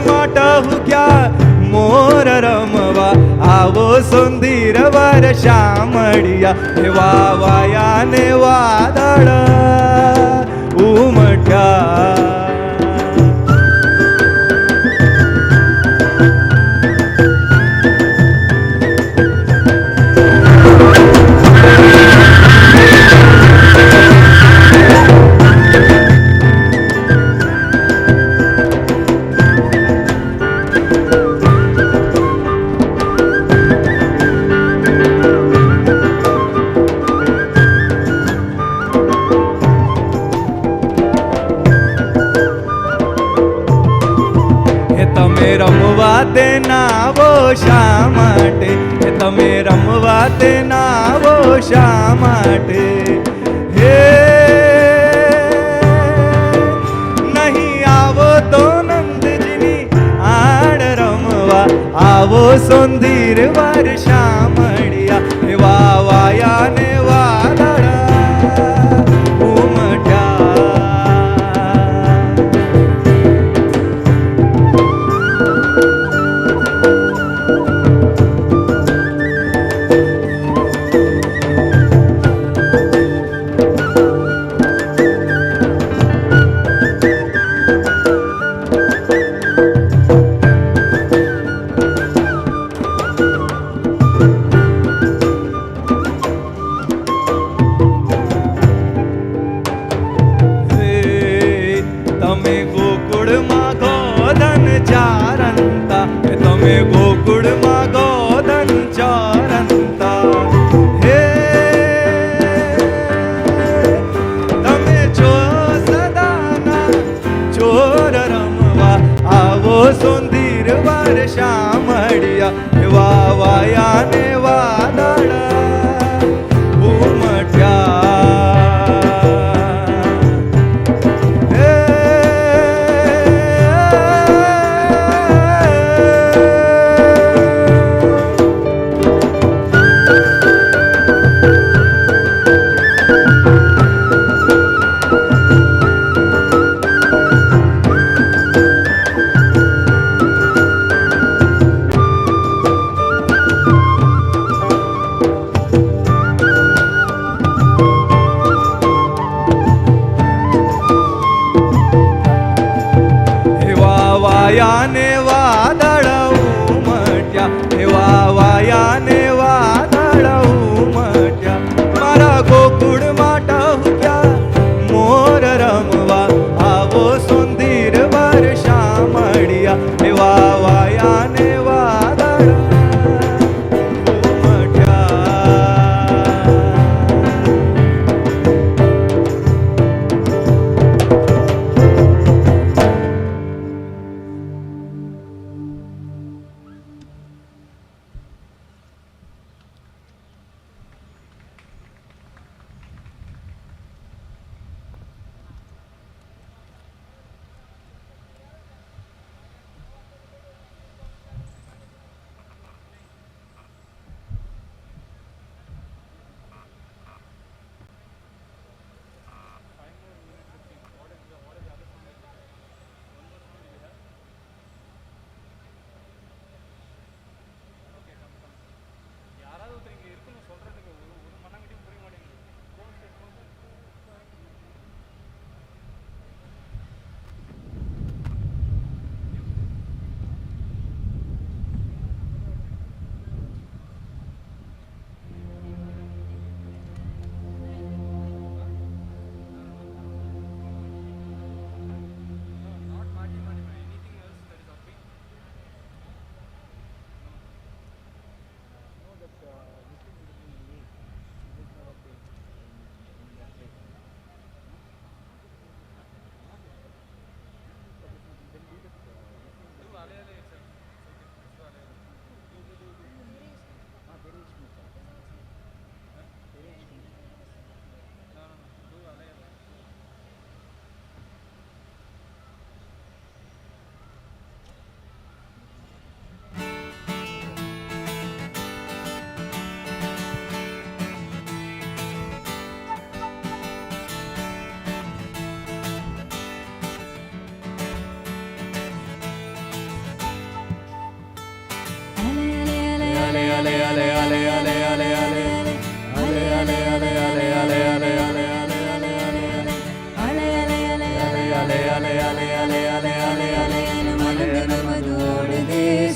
माटहु क्या मोर रमवा आवो सुंदर वर शामळिया वायाने वादळ उमट्या રમવા તેના વો શા માટે તમે રમવા તેના વો શા માટે હે નહીં આવો તો નંદજીની આડ રમવા આવો સુંદર વાર શામળિયા એવા વાયા ને વાદળા ઉમટ્યા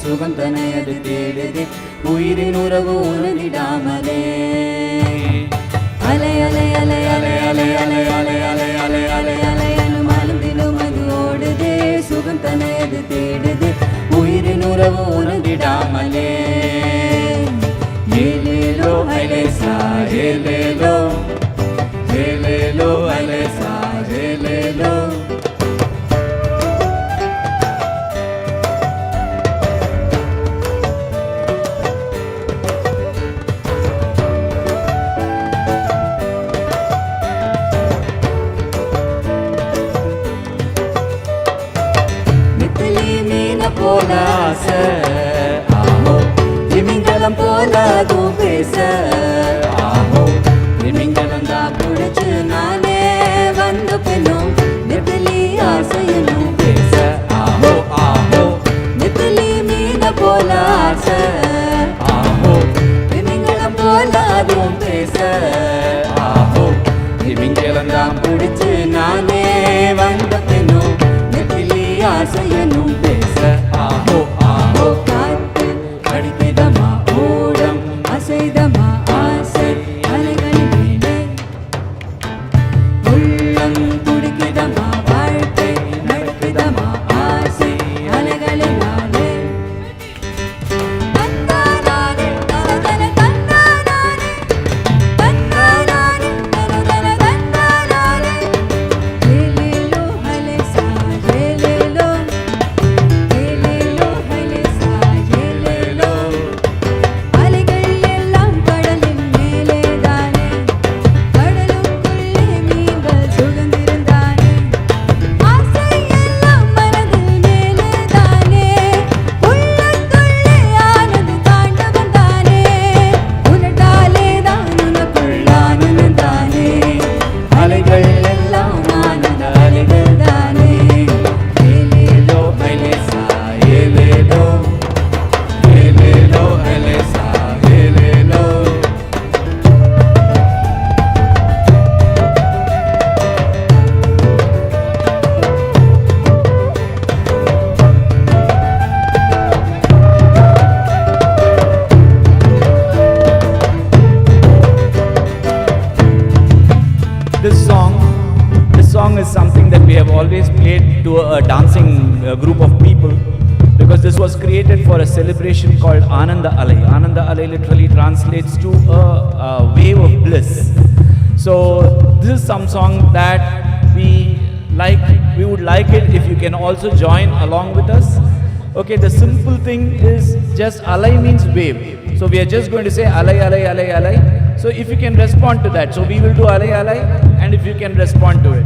சுகந்தனை அது தேடுதே உயிரின் உறவு உணர்ந்திடாமலே அலை அலை அலை அலை அலை அலை அலை அலை அலை அலை அலை எனும் அழுந்திலும் அது ஓடுதே சுகந்தனை அது தேடுதே உயிரின் உறவு உணர்ந்திடாமலே ஏலேலோ அலேசா ஏலேலோ ஏலேலோ அலேசா ஏலேலோ போல ஆசை ஆஹோ திமிங்கலம் போல தூ பேச ஆஹோ திமிங்கலம் தான் பிடிச்சு நானே வந்து பின்னும் நெத்திலி ஆசையனும் பேச ஆஹோ ஆஹோ நெத்திலி மீன போல ஆசை ஆஹோ திமிங்கலம் போல தூ பேச ஆஹோ திமிங்கலம் தான் பிடிச்சு நானே வந்து பின்னும் நெத்திலி ஆசையனும் ஆஹோ ஆஹோ காத்து அடிக்குதமா ஓடம் அசைதமா ஆசை அலைகளின் மேலே உள்ளம் துடிக்குதமா வாழ்க்கை நடக்குதமா ஆசை அலைகளின் நாளே தன்னானே தனதன தன்னானே தன்னானே தனதன தன்னானே ஏலேலோ அலேசா ஏலேலோ This song is something that we have always played to a dancing group of people because this was created for a celebration called Ananda Alai. Ananda Alai literally translates to a wave of bliss. So this is some song that we would like it if you can also join along with us. Okay, the simple thing is just Alai means wave. So we are just going to say Alai, Alai, Alai, Alai. So if you can respond to that. So we will do Alai, Alai, and if you can respond to it.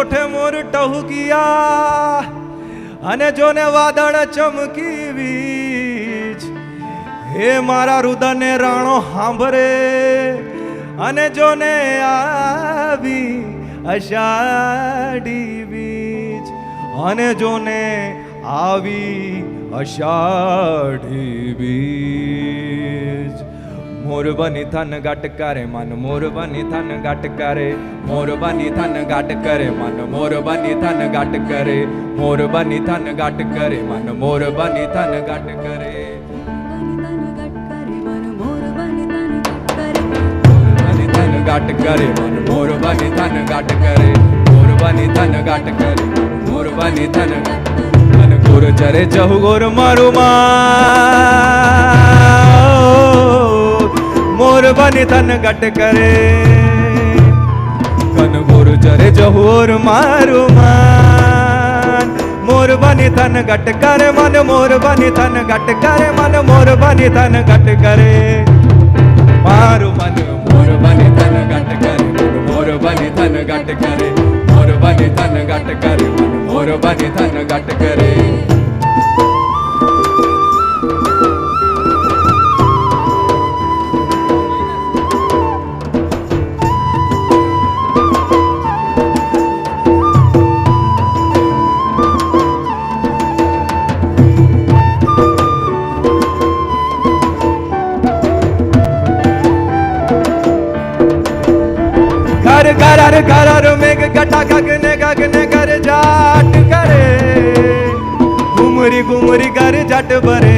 કોઠે મોર ટહુકિયા અને જોને વાદળ ચમકી વીજ હે મારા રુદને રાણો સાંભળે અને જોને આવી અષાઢી બીજ અને જોને આવી અષાઢી બીજ મોર બની થન ગાટ કરે મન મોર બની થન ગાટ કરે મોર બની થન ગાટ કરે મન મોર બની થન ગાટ કરે મોર બની થન ગાટ કરે મન મોર બની થન ગાટ કરે ગાટ કરે મન મોર બની થન ગાટ કરે મોર બની થન ગાટ કરે મોર બની થન મન ગુર ચરે જહુ ગોર મારું માં મોર બની થન ગાટ કરે કન ગુર ચરે જહુર મારું માન મોર બની થન ગાટ કરે મન મોર બની થન ગાટ કરે મન મોર બની થન ગાટ કરે મારું મન મોર બની થન ગાટ કરે મોર બની થન ગાટ કરે મોર બની થન ગાટ કરે મોર બની થન ગાટ કરે कर कर मेघ गटा गगने गगने कर जाट करे घुमरी घुमरी कर जट बरे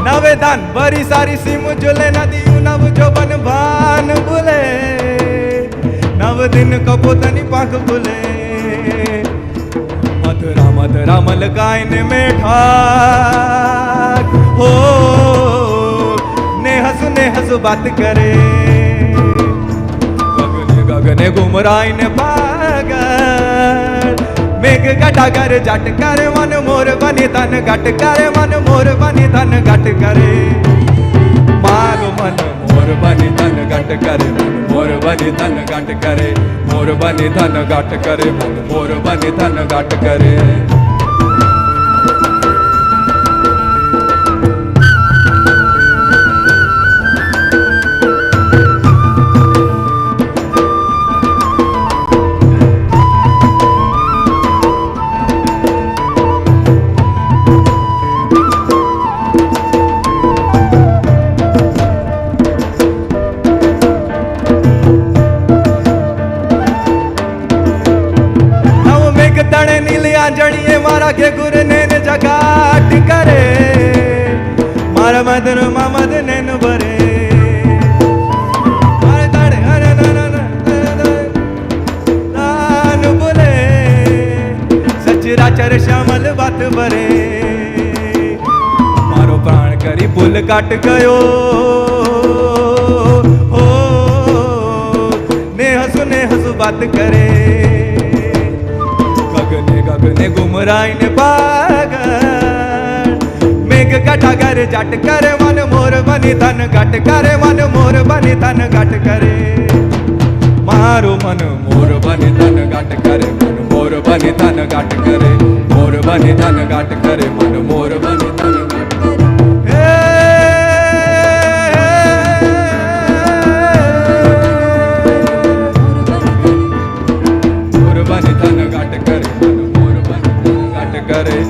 नवे दान बरी सारी सिम जुले नदियों नव जोबन भान बुले नव दिन कपोतनी पाख खुले मधुरा मधुरा मलकाइन में ठाक हो ने हसु बात करे गगने घुमराई ने पागल मेघ गटा कर जट करे मन मोर बनी तन गट करे मन मोर बनी तन गट करे मारो मन मोर बनी तन गट करे मन मोर बनी तन गट करे मोर बनी तन गट करे मन मोर बनी तन गट करे जड़िए मारा के गुर नैन जगाट करे मारा मदन ममद नैन भरे मारे ताड़े हरे नान बोले सचराचर श्यामल बात भरे मारो प्राण करी पुल काट गयो हो ने हसु बात करे गगने घुमराई ने पागल मेघ गटा कर जट करे मन मोर बनी तन गट करे मन मोर बनी तन गट करे मारो मन मोर बनी तन गट करे मन मोर बनी तन गट करे मोर बनी तन गट करे मन मोर बनी तन गट करे मोर बनी तन गट करे करे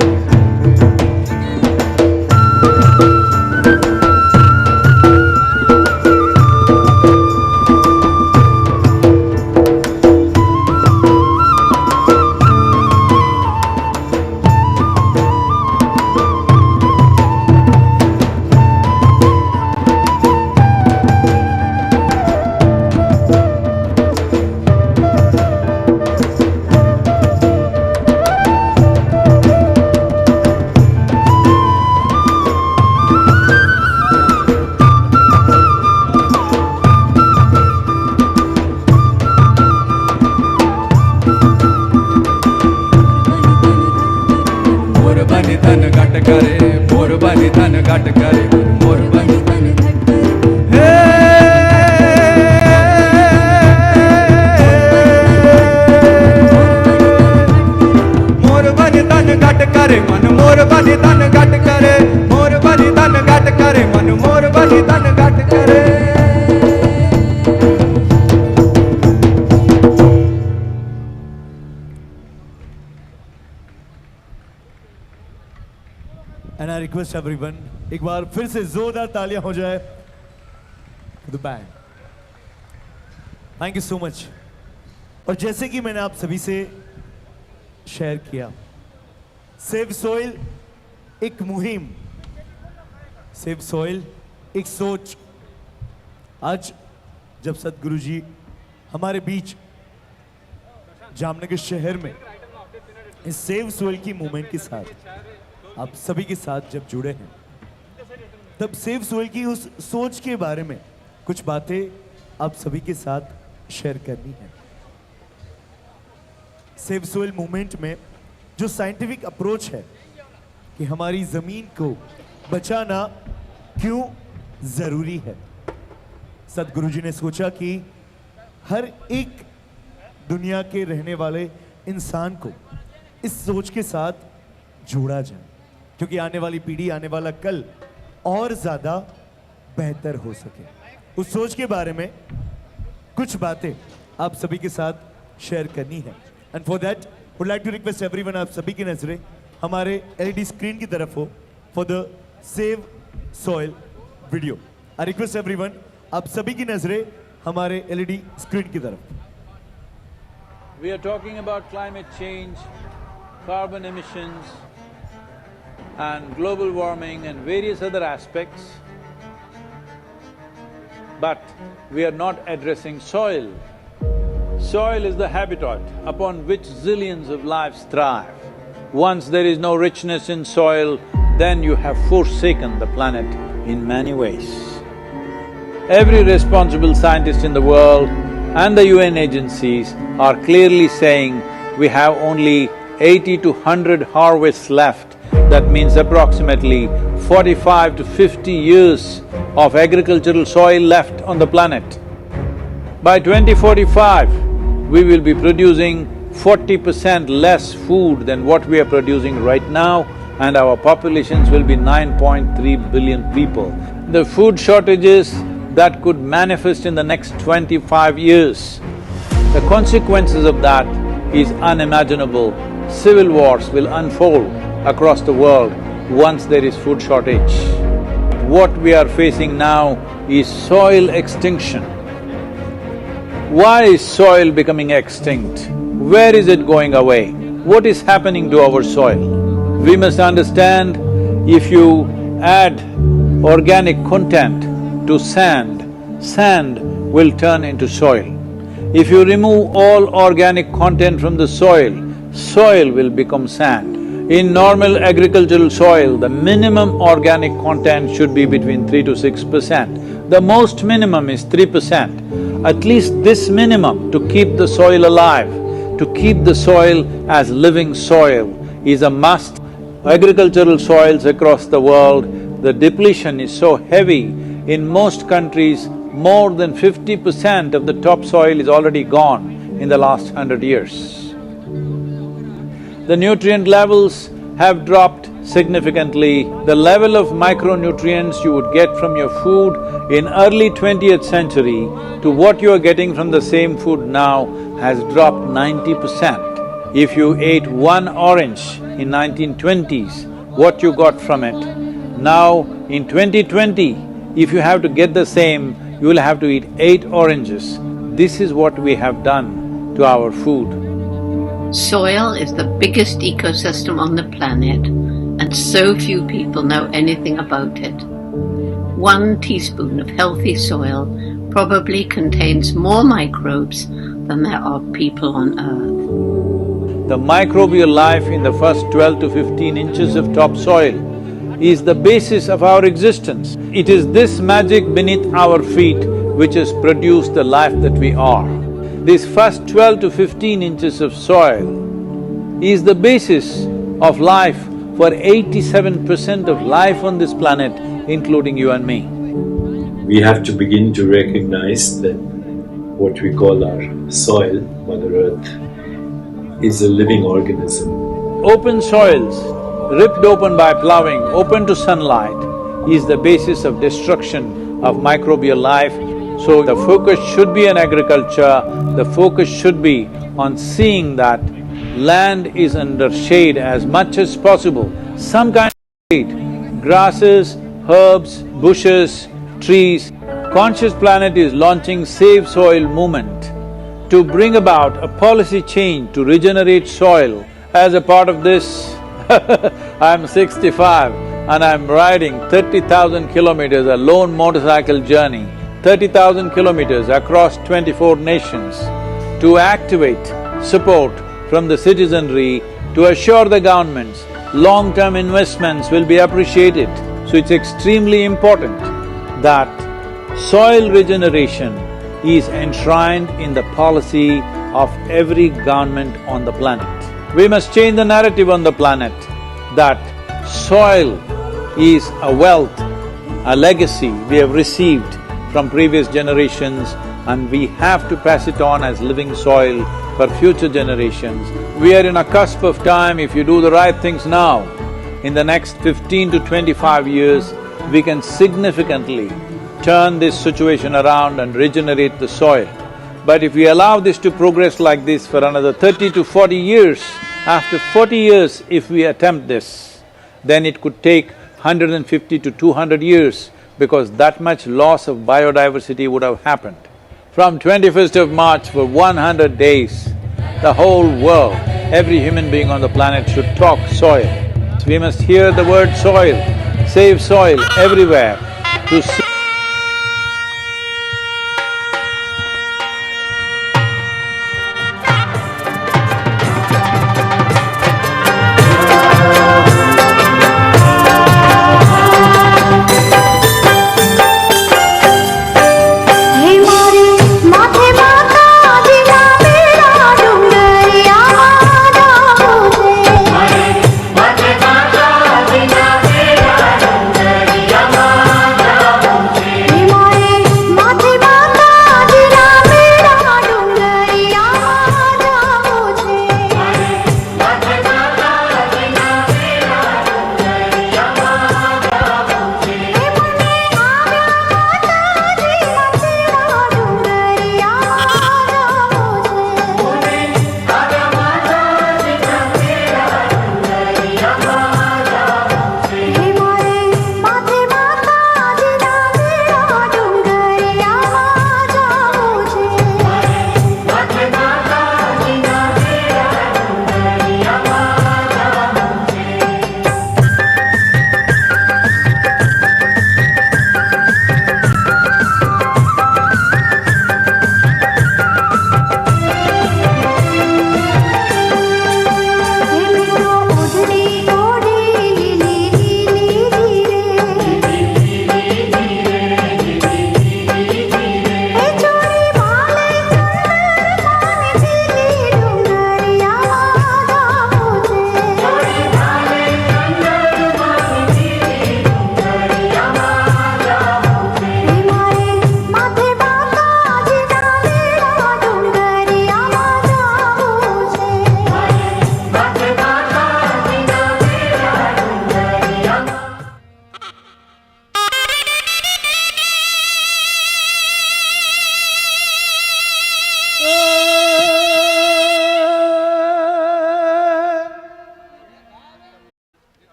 घट करे मोर बनी तन घट करे करे मन मोर बनी धन घट करे मोर बनी धन घट करे मन मोर बनी धन घट करे And I request everyone, एक बार फिर से जोरदार तालियां हो जाए for the band. Thank you so much. और जैसे कि मैंने आप सभी से शेयर किया, सेव सॉइल एक मुहिम, सेव सॉइल एक सोच। आज जब सदगुरु जी हमारे बीच जामनगर शहर में इस सेव सॉइल की मूवमेंट के साथ आप सभी के साथ जब जुड़े हैं, तब सेव सॉइल की उस सोच के बारे में कुछ बातें आप सभी के साथ शेयर करनी है। सेव सॉइल मूवमेंट में जो साइंटिफिक अप्रोच है कि हमारी जमीन को बचाना क्यों जरूरी है, सदगुरु जी ने सोचा कि हर एक दुनिया के रहने वाले इंसान को इस सोच के साथ जोड़ा जाए, क्योंकि आने वाली पीढ़ी, आने वाला कल और ज्यादा बेहतर हो सके। उस सोच के बारे में कुछ बातें आप सभी के साथ शेयर करनी है। And for that would like to request everyone, आप सभी की नजरें हमारे एलईडी स्क्रीन की तरफ हो for the save soil video. I request everyone, आप सभी की नजरें हमारे एलईडी स्क्रीन की तरफ। We are talking about climate change, carbon emissions and global warming and various other aspects, but we are not addressing soil. Soil is the habitat upon which zillions of lives thrive. Once there is no richness in soil, then you have forsaken the planet in many ways. Every responsible scientist in the world and the UN agencies are clearly saying we have only 80 to 100 harvests left. That means approximately 45 to 50 years of agricultural soil left on the planet. By 2045, we will be producing 40% less food than what we are producing right now, and our populations will be 9.3 billion people. The food shortages that could manifest in the next 25 years, the consequences of that is unimaginable. Civil wars will unfold across the world once there is food shortage. What we are facing now is soil extinction. Why is soil becoming extinct? Where is it going away? What is happening to our soil? We must understand, if you add organic content to sand, sand will turn into soil. If you remove all organic content from the soil, soil will become sand. In normal agricultural soil, the minimum organic content should be between 3 to 6%. The most minimum is 3%. At least this minimum to keep the soil alive, to keep the soil as living soil is a must. Agricultural soils across the world, the depletion is so heavy. In most countries, more than 50% of the topsoil is already gone in the last 100 years. The nutrient levels have dropped significantly. The level of micronutrients you would get from your food in early 20th century to what you are getting from the same food now has dropped 90%. If you ate one orange in 1920s, what you got from it, now in 2020, if you have to get the same, you will have to eat 8 oranges. This is what we have done to our food. Soil is the biggest ecosystem on the planet, and so few people know anything about it. 1 teaspoon of healthy soil probably contains more microbes than there are people on Earth. The microbial life in the first 12 to 15 inches of topsoil is the basis of our existence. It is this magic beneath our feet which has produced the life that we are. This first 12 to 15 inches of soil is the basis of life for 87% of life on this planet, including you and me. We have to begin to recognize that what we call our soil, Mother Earth, is a living organism. Open soils ripped open by ploughing, open to sunlight, is the basis of destruction of microbial life. So the focus should be on agriculture, the focus should be on seeing that land is under shade as much as possible, some kind of shade, grasses, herbs, bushes, trees. Conscious Planet is launching Save Soil movement to bring about a policy change to regenerate soil. As a part of this, I'm 65 and I'm riding 30,000 kilometers, a lone motorcycle journey, 30,000 kilometers across 24 nations to activate support from the citizenry to assure the governments long-term investments will be appreciated. So it's extremely important that soil regeneration is enshrined in the policy of every government on the planet. We must change the narrative on the planet that soil is a wealth, a legacy we have received from previous generations and we have to pass it on as living soil for future generations. We are in a cusp of time. If you do the right things now, in the next 15 to 25 years, we can significantly turn this situation around and regenerate the soil. But if we allow this to progress like this for another 30 to 40 years, after 40 years if we attempt this, then it could take 150 to 200 years because that much loss of biodiversity would have happened. From 21st of March for 100 days, the whole world, every human being on the planet should talk soil. We must hear the word soil, save soil everywhere to see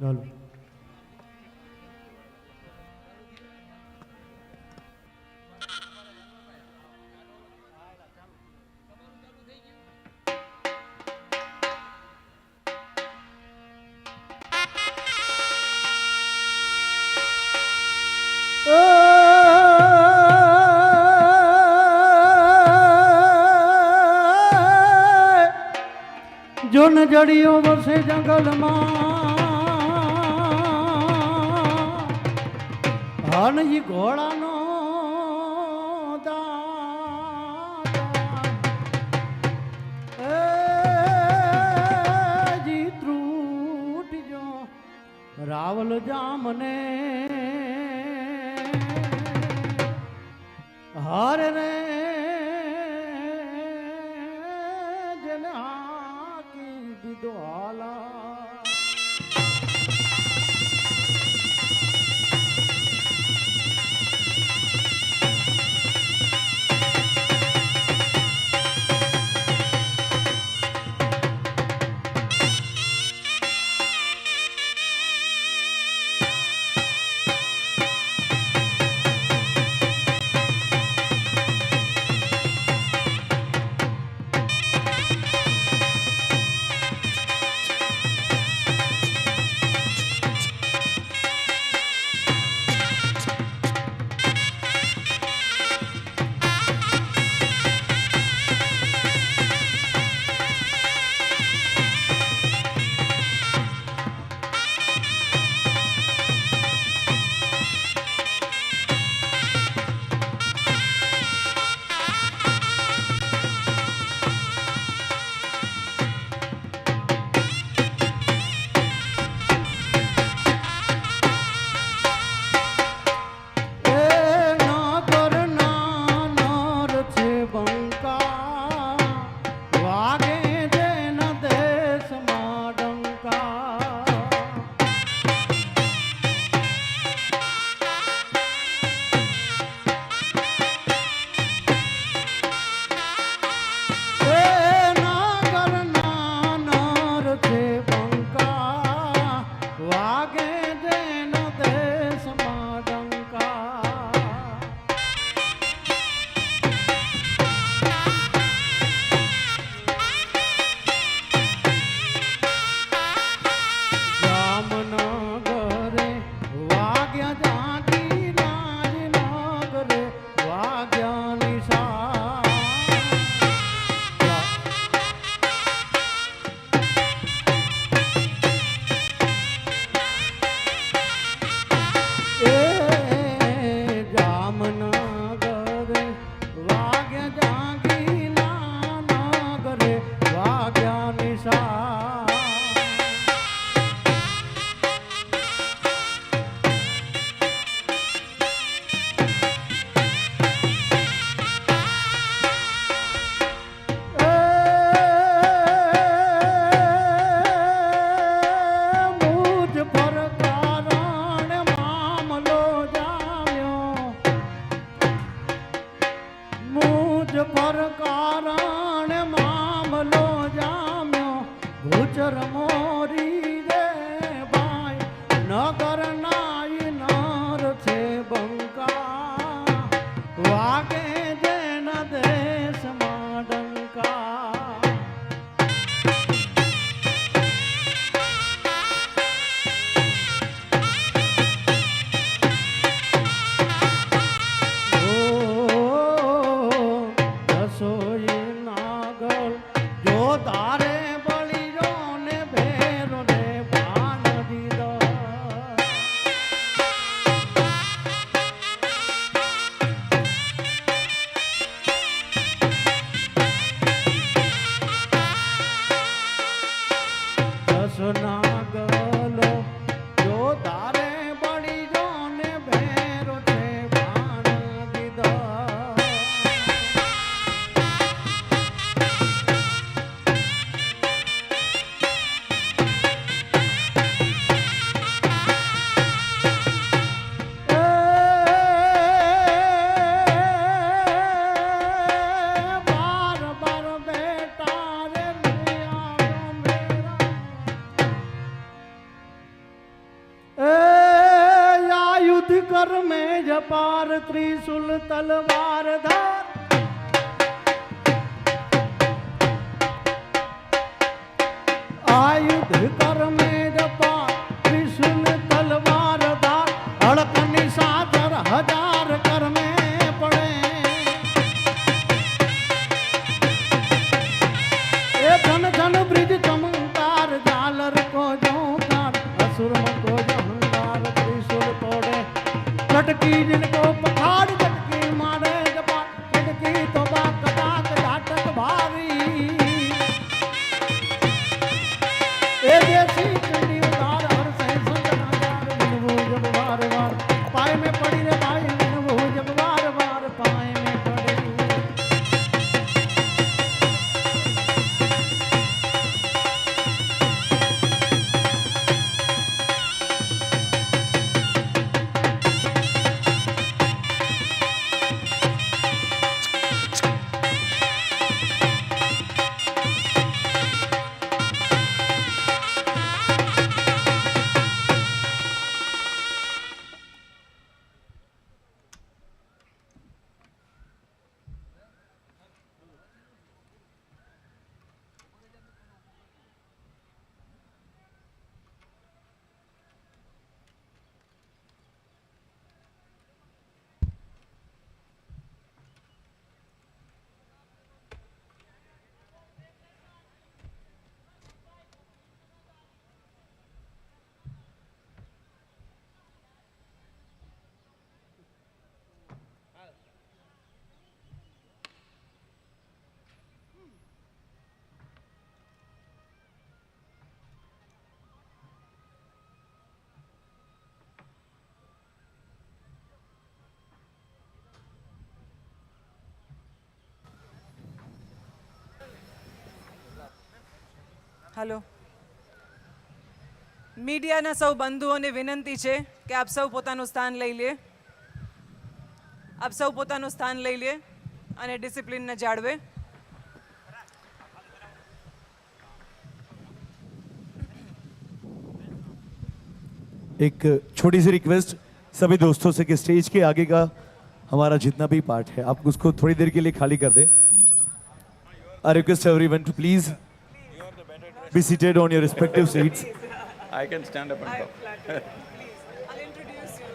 ચાલો જો નજડિયો વરસે જંગલમાં હાનજી ઘોડાનો જી ત્રુટ જો રાવલ જામને હારે રે જ પર કારણ મામલો જામ્યો ભૂચર મોરી રે ભાઈ નગર નાઈ નર છે બંકા વાગે જેના દેશમાં ડંકા રસોઈ નાગલ જો તારે બળીરો ને ભેરો ને ભાન દીધો રસ નાગલો જો તારે બળીરો ને ભેરો ને ભાન દીધો બાર બાર બેટા રે નિયારો મેરા આ યુદ્ધ કર में જપાર ત્રિશુલ તલવાર ધાર આ યુદ્ધ કર में જપાર ત્રિશુલ તલવાર ધાર અળકની સાતર હજાર કર में પડે ए धन धन ब्रिज चमत्कार झालर को जोकार असुर को जहंकार त्रिशूल तोड़े चटकी जिनको पखाड़ चटकी मारे जपा चटकी तो बाक बाक झाटक भारी ए देसी चंडी उतार हर सह संगनागार विनवो जब वार वार पाए में पड़ी रे भाई विनवो जब वार वार पाए में पड़ी હલો મીડિયાના સૌ બંધુઓને વિનંતી છે કે આપ સૌ પોતાનું સ્થાન લઈ લે આપ સૌ પોતાનું સ્થાન લઈ લે અને ડિસિપ્લિનને જાળવે एक छोटी सी रिक्वेस्ट सभी दोस्तों से कि स्टेज के आगे का हमारा जितना भी पार्ट है आप उसको थोड़ी देर के लिए खाली कर दें। I request everyone to please be seated on your respective seats. I can stand up and talk. I'll introduce you.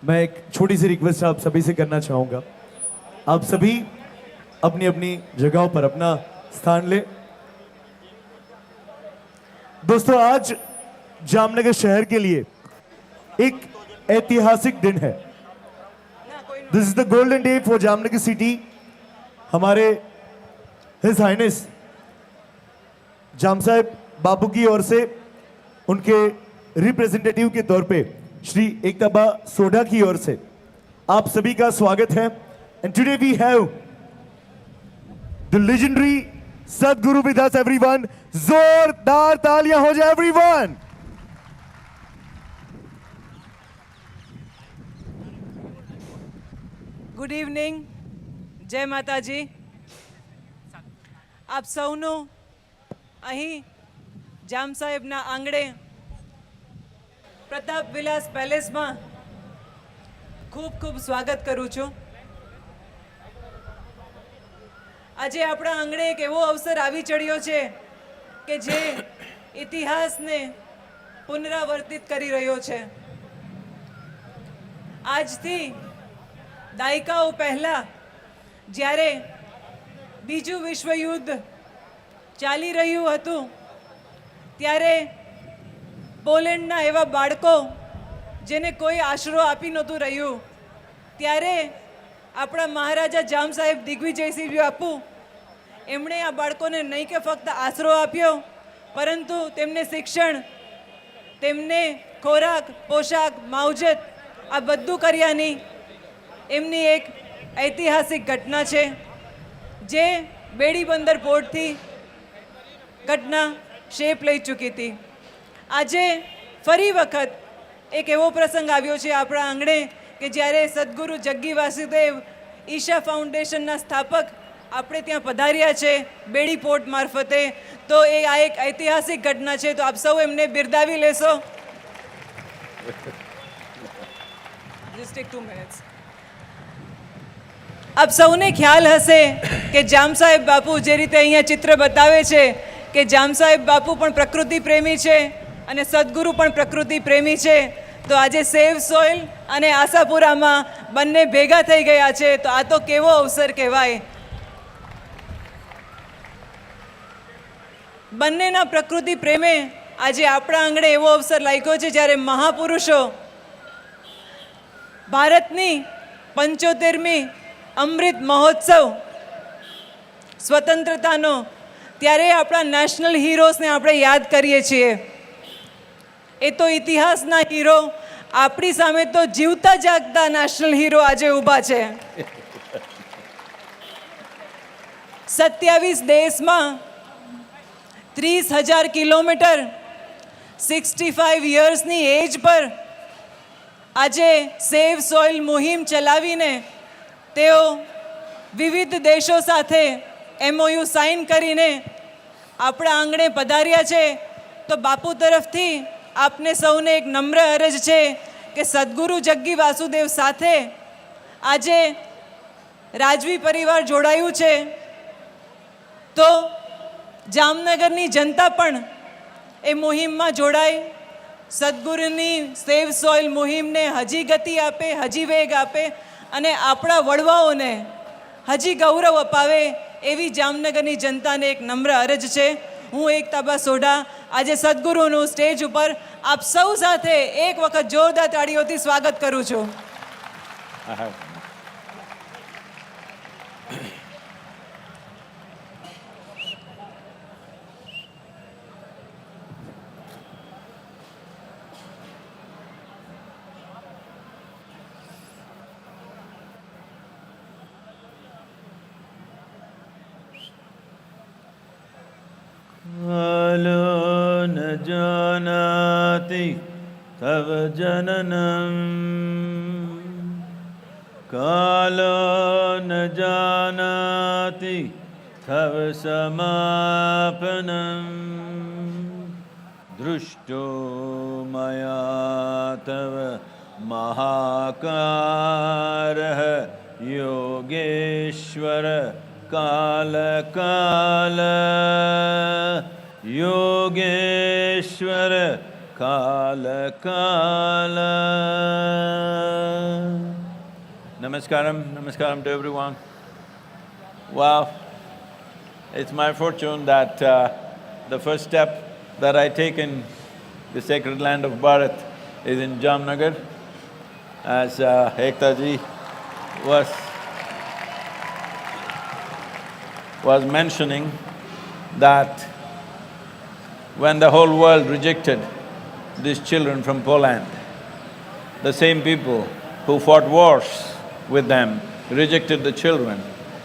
मैं एक छोटी सी रिक्वेस्ट आप सभी से करना चाहूंगा, आप सभी अपनी अपनी जगहों पर अपना स्थान ले। दोस्तों आज जामनगर शहर के लिए एक ऐतिहासिक दिन है। This is the golden day for Jamnagar city. हमारे हिज हाइनेस जाम साहब बापू की ओर से उनके रिप्रेजेंटेटिव के तौर पे श्री एकताबा सोढ़ा की ओर से आप सभी का स्वागत है। And today we have the legendary Sadhguru with us everyone, जोरदार तालियां हो जाए एवरीवन। ગુડ ઇવનિંગ, જય માતાજી. આપ સૌનું અહીં જામ સાહેબના આંગણે પ્રતાપ વિલાસ પેલેસમાં ખૂબ ખૂબ સ્વાગત કરું છું. આજે આપણા આંગણે એક એવો અવસર આવી ચડ્યો છે કે જે ઇતિહાસને પુનરાવર્તિત કરી રહ્યો છે. આજથી દાયકાઓ પહેલા જ્યારે બીજું વિશ્વયુદ્ધ ચાલી રહ્યું હતું ત્યારે પોલેન્ડના એવા બાળકો જેને કોઈ આશરો આપી નહોતું રહ્યું, ત્યારે આપણા મહારાજા જામ સાહેબ દિગ્વિજયસિંહ બાપુ એમણે આ બાળકોને નહીં કે ફક્ત આશરો આપ્યો, પરંતુ તેમને શિક્ષણ, તેમને ખોરાક, પોશાક, માવજત આ બધું કર્યાની એમની એક ઐતિહાસિક ઘટના છે જે બેડી બંદર પોર્ટથી ઘટના શેપ લઈ ચૂકી હતી. આજે ફરી વખત એક એવો પ્રસંગ આવ્યો છે આપણા આંગણે કે જ્યારે સદગુરુ જગ્ગી વાસુદેવ ઈશા ફાઉન્ડેશનના સ્થાપક આપણે ત્યાં પધાર્યા છે બેડી પોર્ટ મારફતે. તો એ આ એક ઐતિહાસિક ઘટના છે, તો આપ સૌ એમને બિરદાવી લેશો. Just take 2 minutes. આપ સૌને ખ્યાલ હશે કે જામ સાહેબ બાપુ જે રીતે અહીંયા ચિત્ર બતાવે છે કે જામ સાહેબ બાપુ પણ પ્રકૃતિ પ્રેમી છે અને સદગુરુ પણ પ્રકૃતિ પ્રેમી છે. તો આજે સેવ સોઇલ અને આશાપુરામાં બંને ભેગા થઈ ગયા છે, તો આ તો કેવો અવસર કહેવાય. બંનેના પ્રકૃતિ પ્રેમે આજે આપણા આંગણે એવો અવસર લાગ્યો છે જ્યારે મહાપુરુષો ભારતની 75મી અમૃત મહોત્સવ સ્વતંત્રતાનો, ત્યારે આપણા નેશનલ હીરોઝને આપણે યાદ કરીએ છીએ. એ તો ઇતિહાસના હીરો, આપણી સામે તો જીવતા જાગતા નેશનલ હીરો આજે ઊભા છે. 27 દેશમાં 30,000 કિલોમીટર 65 યર્સની એજ પર આજે સેવ સોઇલ મુહિમ ચલાવીને તેઓ વિવિધ દેશો સાથે MOU સાઇન કરીને આપણા આંગણે પધાર્યા છે. તો બાપુ તરફથી આપને સૌને એક નમ્ર અરજ છે કે સદગુરુ જગ્ગી વાસુદેવ સાથે આજે રાજવી પરિવાર જોડાયું છે, તો જામનગરની જનતા પણ એ મુહિમમાં જોડાય, સદગુરુની સેવ સોઇલ મુહિમને હજી ગતિ આપે, હજી વેગ આપે અને આપણા વડવાઓને હજી ગૌરવ અપાવે, એવી જામનગરની જનતાને એક નમ્ર અરજ છે. હું એક તાબા સોઢા આજે સદગુરુનું સ્ટેજ ઉપર આપ સૌ સાથે એક વખત જોરદાર તાળીઓથી સ્વાગત કરું છું. कालो न जानाति तव जननं, कालो न जानाति तव समापनं, दृष्टो मया तव महाकारः योगेश्वर काल काल, योगेश्वर काल काल. Namaskaram to everyone. Wow, it's my fortune that the first step that I take in the sacred land of Bharat is in Jamnagar, as Ekta ji was mentioning that when the whole world rejected these children from Poland, the same people who fought wars with them rejected the children.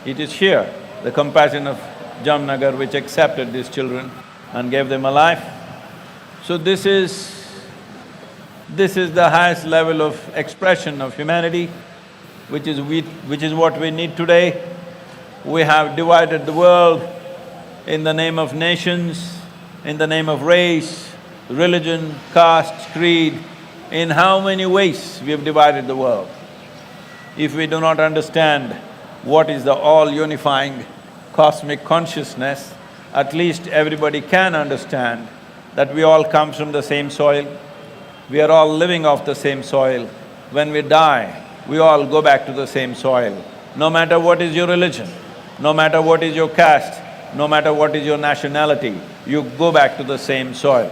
It is here the compassion of Jamnagar, which accepted these children and gave them a life. So this is the highest level of expression of humanity, which is what we need today. We have divided the world in the name of nations, in the name of race, religion, caste, creed. In how many ways we have divided the world? If we do not understand what is the all-unifying cosmic consciousness, at least everybody can understand that we all come from the same soil, we are all living off the same soil. When we die, we all go back to the same soil. No matter what is your religion, no matter what is your caste, no matter what is your nationality, you go back to the same soil.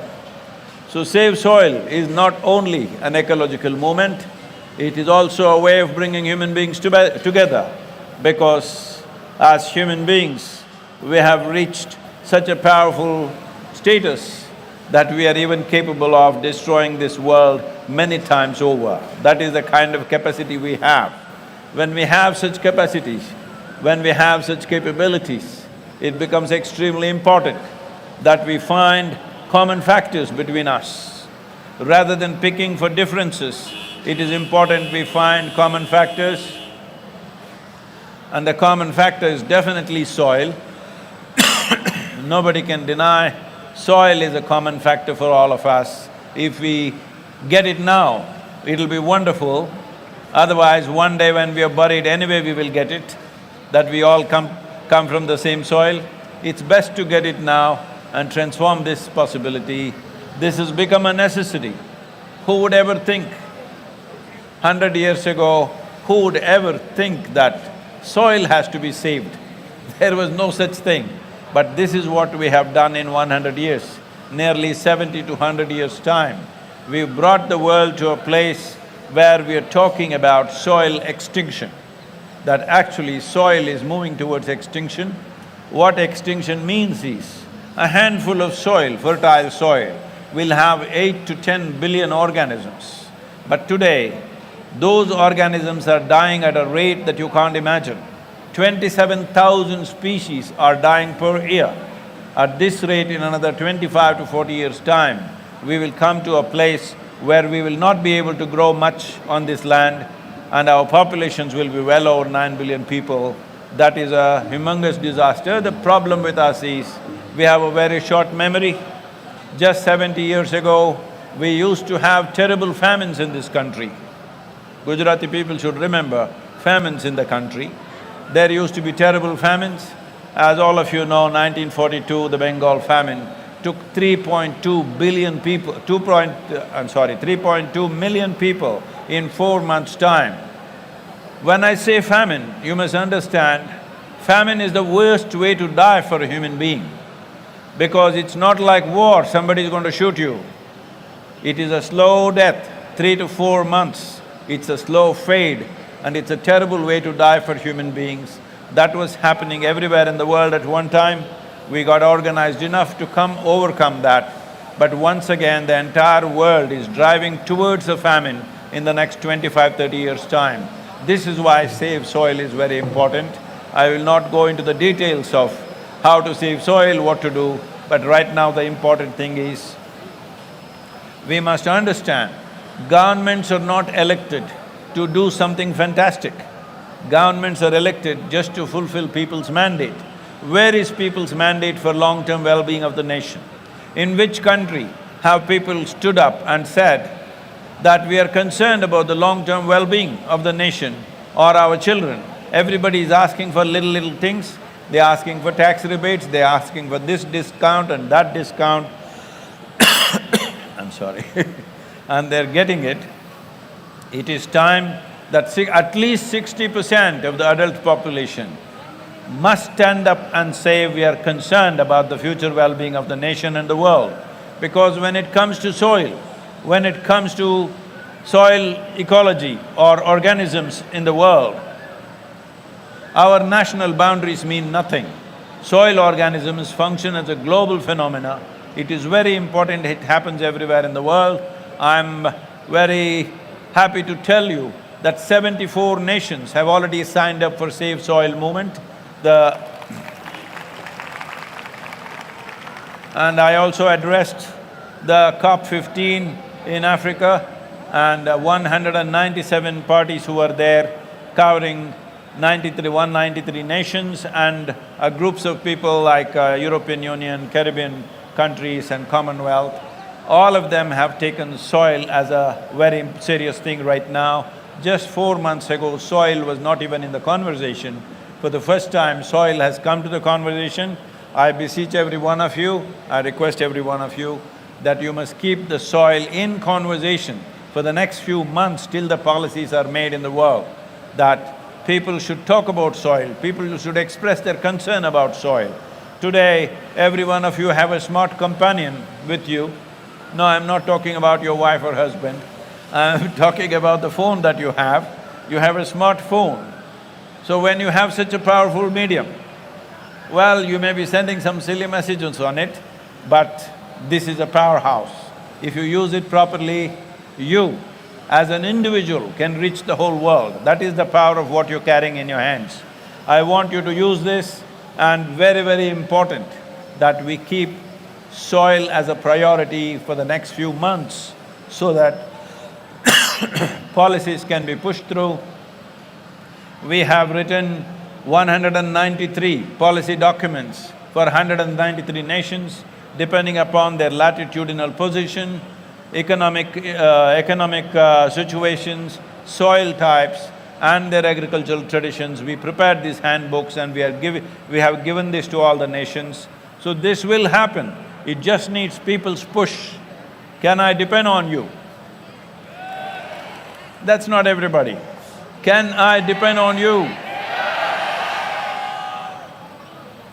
So Save Soil is not only an ecological movement, it is also a way of bringing human beings together, because as human beings, we have reached such a powerful status that we are even capable of destroying this world many times over. That is the kind of capacity we have. When we have such capacities, when we have such capabilities, it becomes extremely important that we find common factors between us. Rather than picking for differences, it is important we find common factors, and the common factor is definitely soil. Nobody can deny soil is a common factor for all of us. If we get it now, it'll be wonderful. Otherwise, one day when we are buried, anyway we will get it, that we all come from the same soil. It's best to get it now and transform this possibility. This has become a necessity. Who would ever think 100 years ago, who would ever think that soil has to be saved? There was no such thing. But this is what we have done in 100 years, nearly 70 to 100 years' time. We've brought the world to a place where we are talking about soil extinction, that actually soil is moving towards extinction. What extinction means is, a handful of soil, fertile soil, will have 8 to 10 billion organisms. But today, those organisms are dying at a rate that you can't imagine. 27,000 species are dying per year. At this rate, in another 25 to 40 years' time, we will come to a place where we will not be able to grow much on this land, and our populations will be well over 9 billion people. That is a humongous disaster. The problem with us is, we have a very short memory. Just 70 years ago, we used to have terrible famines in this country. Gujarati people should remember famines in the country. There used to be terrible famines. As all of you know, 1942, the Bengal famine took 3.2 billion people… 3.2 million people in 4 months' time. When I say famine, you must understand, famine is the worst way to die for a human being, because it's not like war, somebody is going to shoot you. It is a slow death, 3 to 4 months. It's a slow fade, and it's a terrible way to die for human beings. That was happening everywhere in the world at one time. We got organized enough to overcome that. But once again, the entire world is driving towards a famine in the next 25–30 years' time. This is why Save Soil is very important. I will not go into the details of how to save soil, what to do, but right now the important thing is, we must understand, governments are not elected to do something fantastic. Governments are elected just to fulfill people's mandate. Where is people's mandate for long-term well-being of the nation? In which country have people stood up and said that we are concerned about the long-term well-being of the nation or our children? Everybody is asking for little things. They're asking for tax rebates, they're asking for this discount and that discount. I'm sorry. And they're getting it. It is time that at least 60% of the adult population must stand up and say we are concerned about the future well-being of the nation and the world. Because when it comes to soil, when it comes to soil ecology or organisms in the world, our national boundaries mean nothing. Soil organisms function as a global phenomena. It is very important, it happens everywhere in the world. I'm very happy to tell you that 74 nations have already signed up for Save Soil movement. And I also addressed the COP15 in Africa, and 197 parties who were there, covering 193 nations, and groups of people like European Union, Caribbean countries and Commonwealth. All of them have taken soil as a very serious thing right now. Just 4 months ago, soil was not even in the conversation. For the first time, soil has come to the conversation. I beseech every one of you, I request every one of you that you must keep the soil in conversation for the next few months till the policies are made in the world, that people should talk about soil, people should express their concern about soil. Today, every one of you have a smart companion with you. No, I'm not talking about your wife or husband, I'm talking about the phone that you have. You have a smartphone. So when you have such a powerful medium, well, you may be sending some silly messages on it, but this is a powerhouse. If you use it properly, you, as an individual, can reach the whole world. That is the power of what you're carrying in your hands. I want you to use this, and very, very important that we keep soil as a priority for the next few months so that policies can be pushed through. We have written 193 policy documents for 193 nations, depending upon their latitudinal position, economic situations, soil types and their agricultural traditions. We prepared these handbooks and we have given this to all the nations. So this will happen. It just needs people's push. Can I depend on you? That's not everybody. Can I depend on you?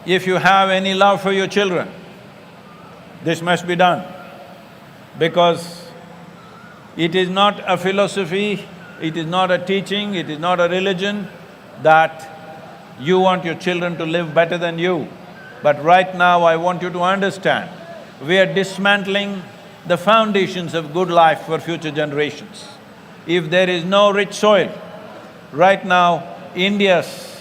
If you have any love for your children, this must be done, because it is not a philosophy, it is not a teaching, it is not a religion that you want your children to live better than you. But right now I want you to understand, we are dismantling the foundations of good life for future generations. If there is no rich soil, right now India's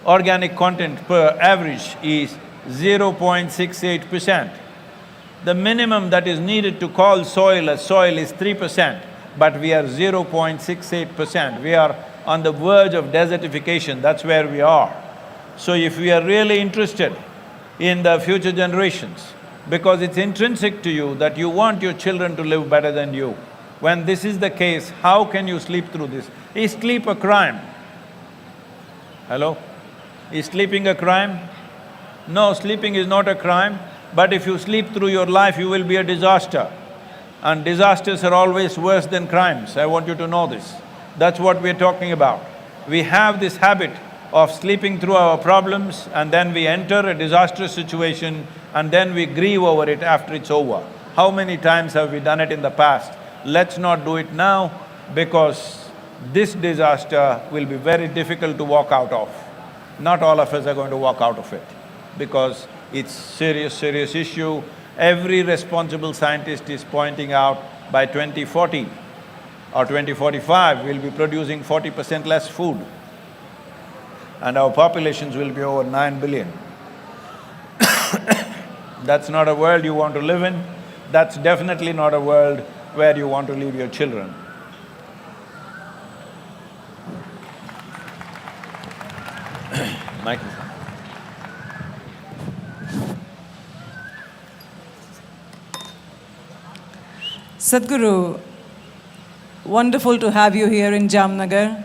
organic content per average is 0.68%. The minimum that is needed to call soil as soil is 3%, but we are 0.68%. We are on the verge of desertification, that's where we are. So if we are really interested in the future generations, because it's intrinsic to you that you want your children to live better than you, when this is the case, how can you sleep through this? Is sleep a crime? Hello? Is sleeping a crime? No, sleeping is not a crime, but if you sleep through your life, you will be a disaster. And disasters are always worse than crimes, I want you to know this. That's what we're talking about. We have this habit of sleeping through our problems and then we enter a disastrous situation and then we grieve over it after it's over. How many times have we done it in the past? Let's not do it now, because this disaster will be very difficult to walk out of. Not all of us are going to walk out of it, because it's serious issue. Every responsible scientist is pointing out by 2040 or 2045, we'll be producing 40% less food and our populations will be over 9 billion. That's not a world you want to live in. That's definitely not a world where you want to leave your children. Michael. Sadhguru, wonderful to have you here in Jamnagar,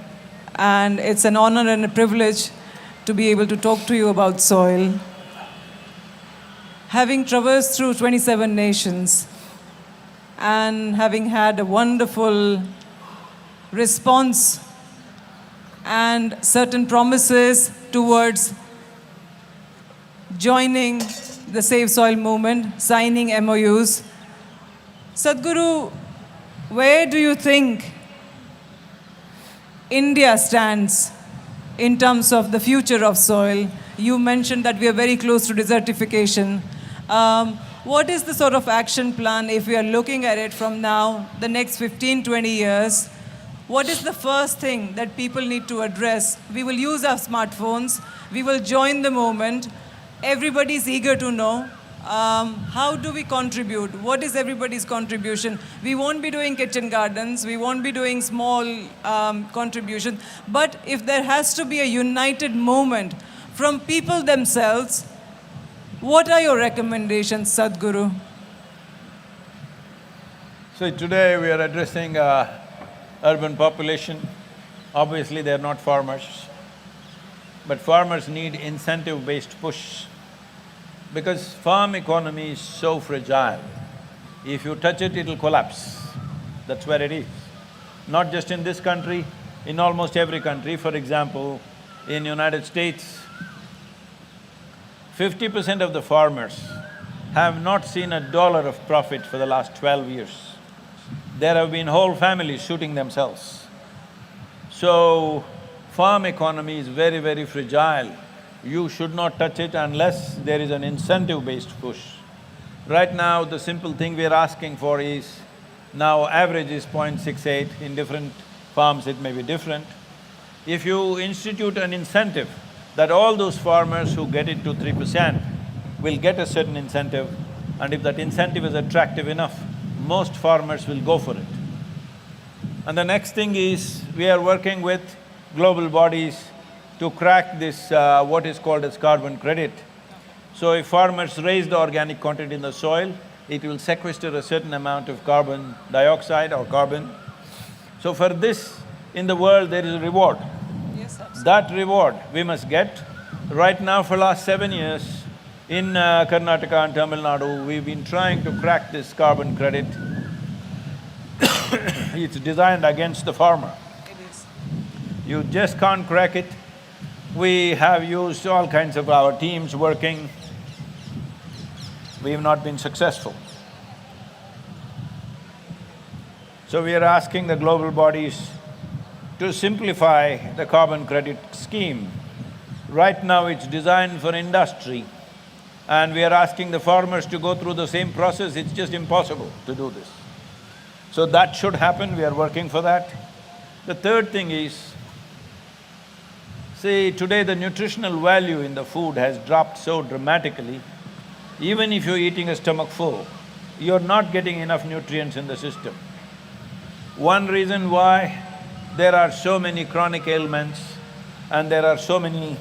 and it's an honor and a privilege to be able to talk to you about soil. Having traversed through 27 nations and having had a wonderful response and certain promises towards joining the Save Soil movement, signing MOUs, Sadhguru, where do you think India stands in terms of the future of soil? You mentioned that we are very close to desertification. What is the sort of action plan if we are looking at it from now, the next 15-20 years? What is the first thing that people need to address? We will use our smartphones, we will join the movement. Everybody is eager to know how do we contribute? What is everybody's contribution? We won't be doing kitchen gardens, we won't be doing small contributions, but if there has to be a united movement from people themselves, what are your recommendations, Sadhguru? So today we are addressing urban population. Obviously they are not farmers, but farmers need incentive-based push because farm economy is so fragile. If you touch it, it'll collapse. That's where it is. Not just in this country, in almost every country. For example, in United States, 50% of the farmers have not seen $1 of profit for the last 12 years. There have been whole families shooting themselves. So, farm economy is very, very fragile. You should not touch it unless there is an incentive-based push. Right now, the simple thing we are asking for is, now average is 0.68, in different farms it may be different. If you institute an incentive that all those farmers who get it to 3% will get a certain incentive, and if that incentive is attractive enough, most farmers will go for it. And the next thing is, we are working with global bodies to crack this what is called as carbon credit. So if farmers raise the organic content in the soil, it will sequester a certain amount of carbon dioxide or carbon. So for this, in the world there is a reward. Yes, absolutely. That reward we must get. Right now for last 7 years, in Karnataka and Tamil Nadu, we've been trying to crack this carbon credit. It's designed against the farmer. It is. You just can't crack it. We have used all kinds of our teams working. We have not been successful. So we are asking the global bodies to simplify the carbon credit scheme. Right now it's designed for industry, and we are asking the farmers to go through the same process. It's just impossible to do this. So that should happen, we are working for that. The third thing is, see, today the nutritional value in the food has dropped so dramatically. Even if you're eating a stomach full, you're not getting enough nutrients in the system. One reason why there are so many chronic ailments and there are so many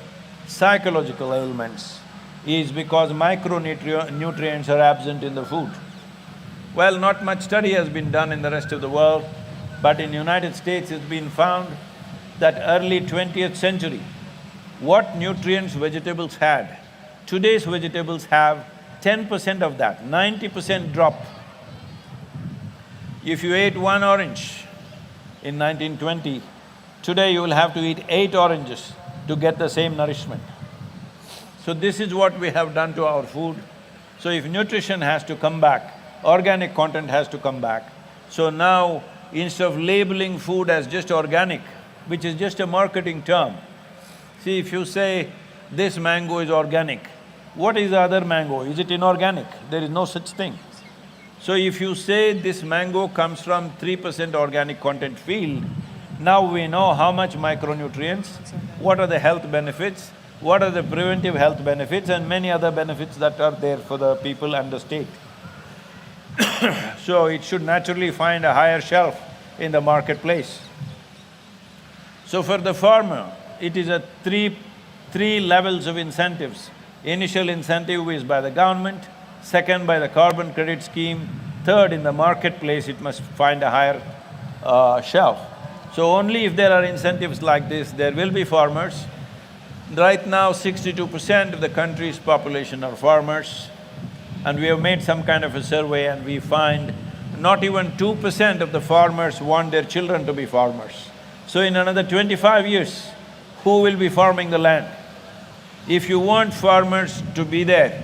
psychological ailments is because micronutrients are absent in the food. Well, not much study has been done in the rest of the world, but in United States it's been found that early 20th century, what nutrients vegetables had, today's vegetables have 10% of that, 90% drop. If you ate 1 orange in 1920, today you will have to eat 8 oranges to get the same nourishment. So this is what we have done to our food. So if nutrition has to come back, organic content has to come back. So now, instead of labeling food as just organic, which is just a marketing term, see, if you say, this mango is organic, what is the other mango? Is it inorganic? There is no such thing. So if you say this mango comes from 3% organic content field, now we know how much micronutrients, what are the health benefits, what are the preventive health benefits, and many other benefits that are there for the people and the state. So it should naturally find a higher shelf in the marketplace. So for the farmer, it is a three levels of incentives. Initial incentive is by the government, second by the carbon credit scheme, third in the marketplace it must find a higher shelf. So only if there are incentives like this, there will be farmers. Right now 62% of the country's population are farmers, and we have made some kind of a survey and we find not even 2% of the farmers want their children to be farmers. So in another 25 years, who will be farming the land? If you want farmers to be there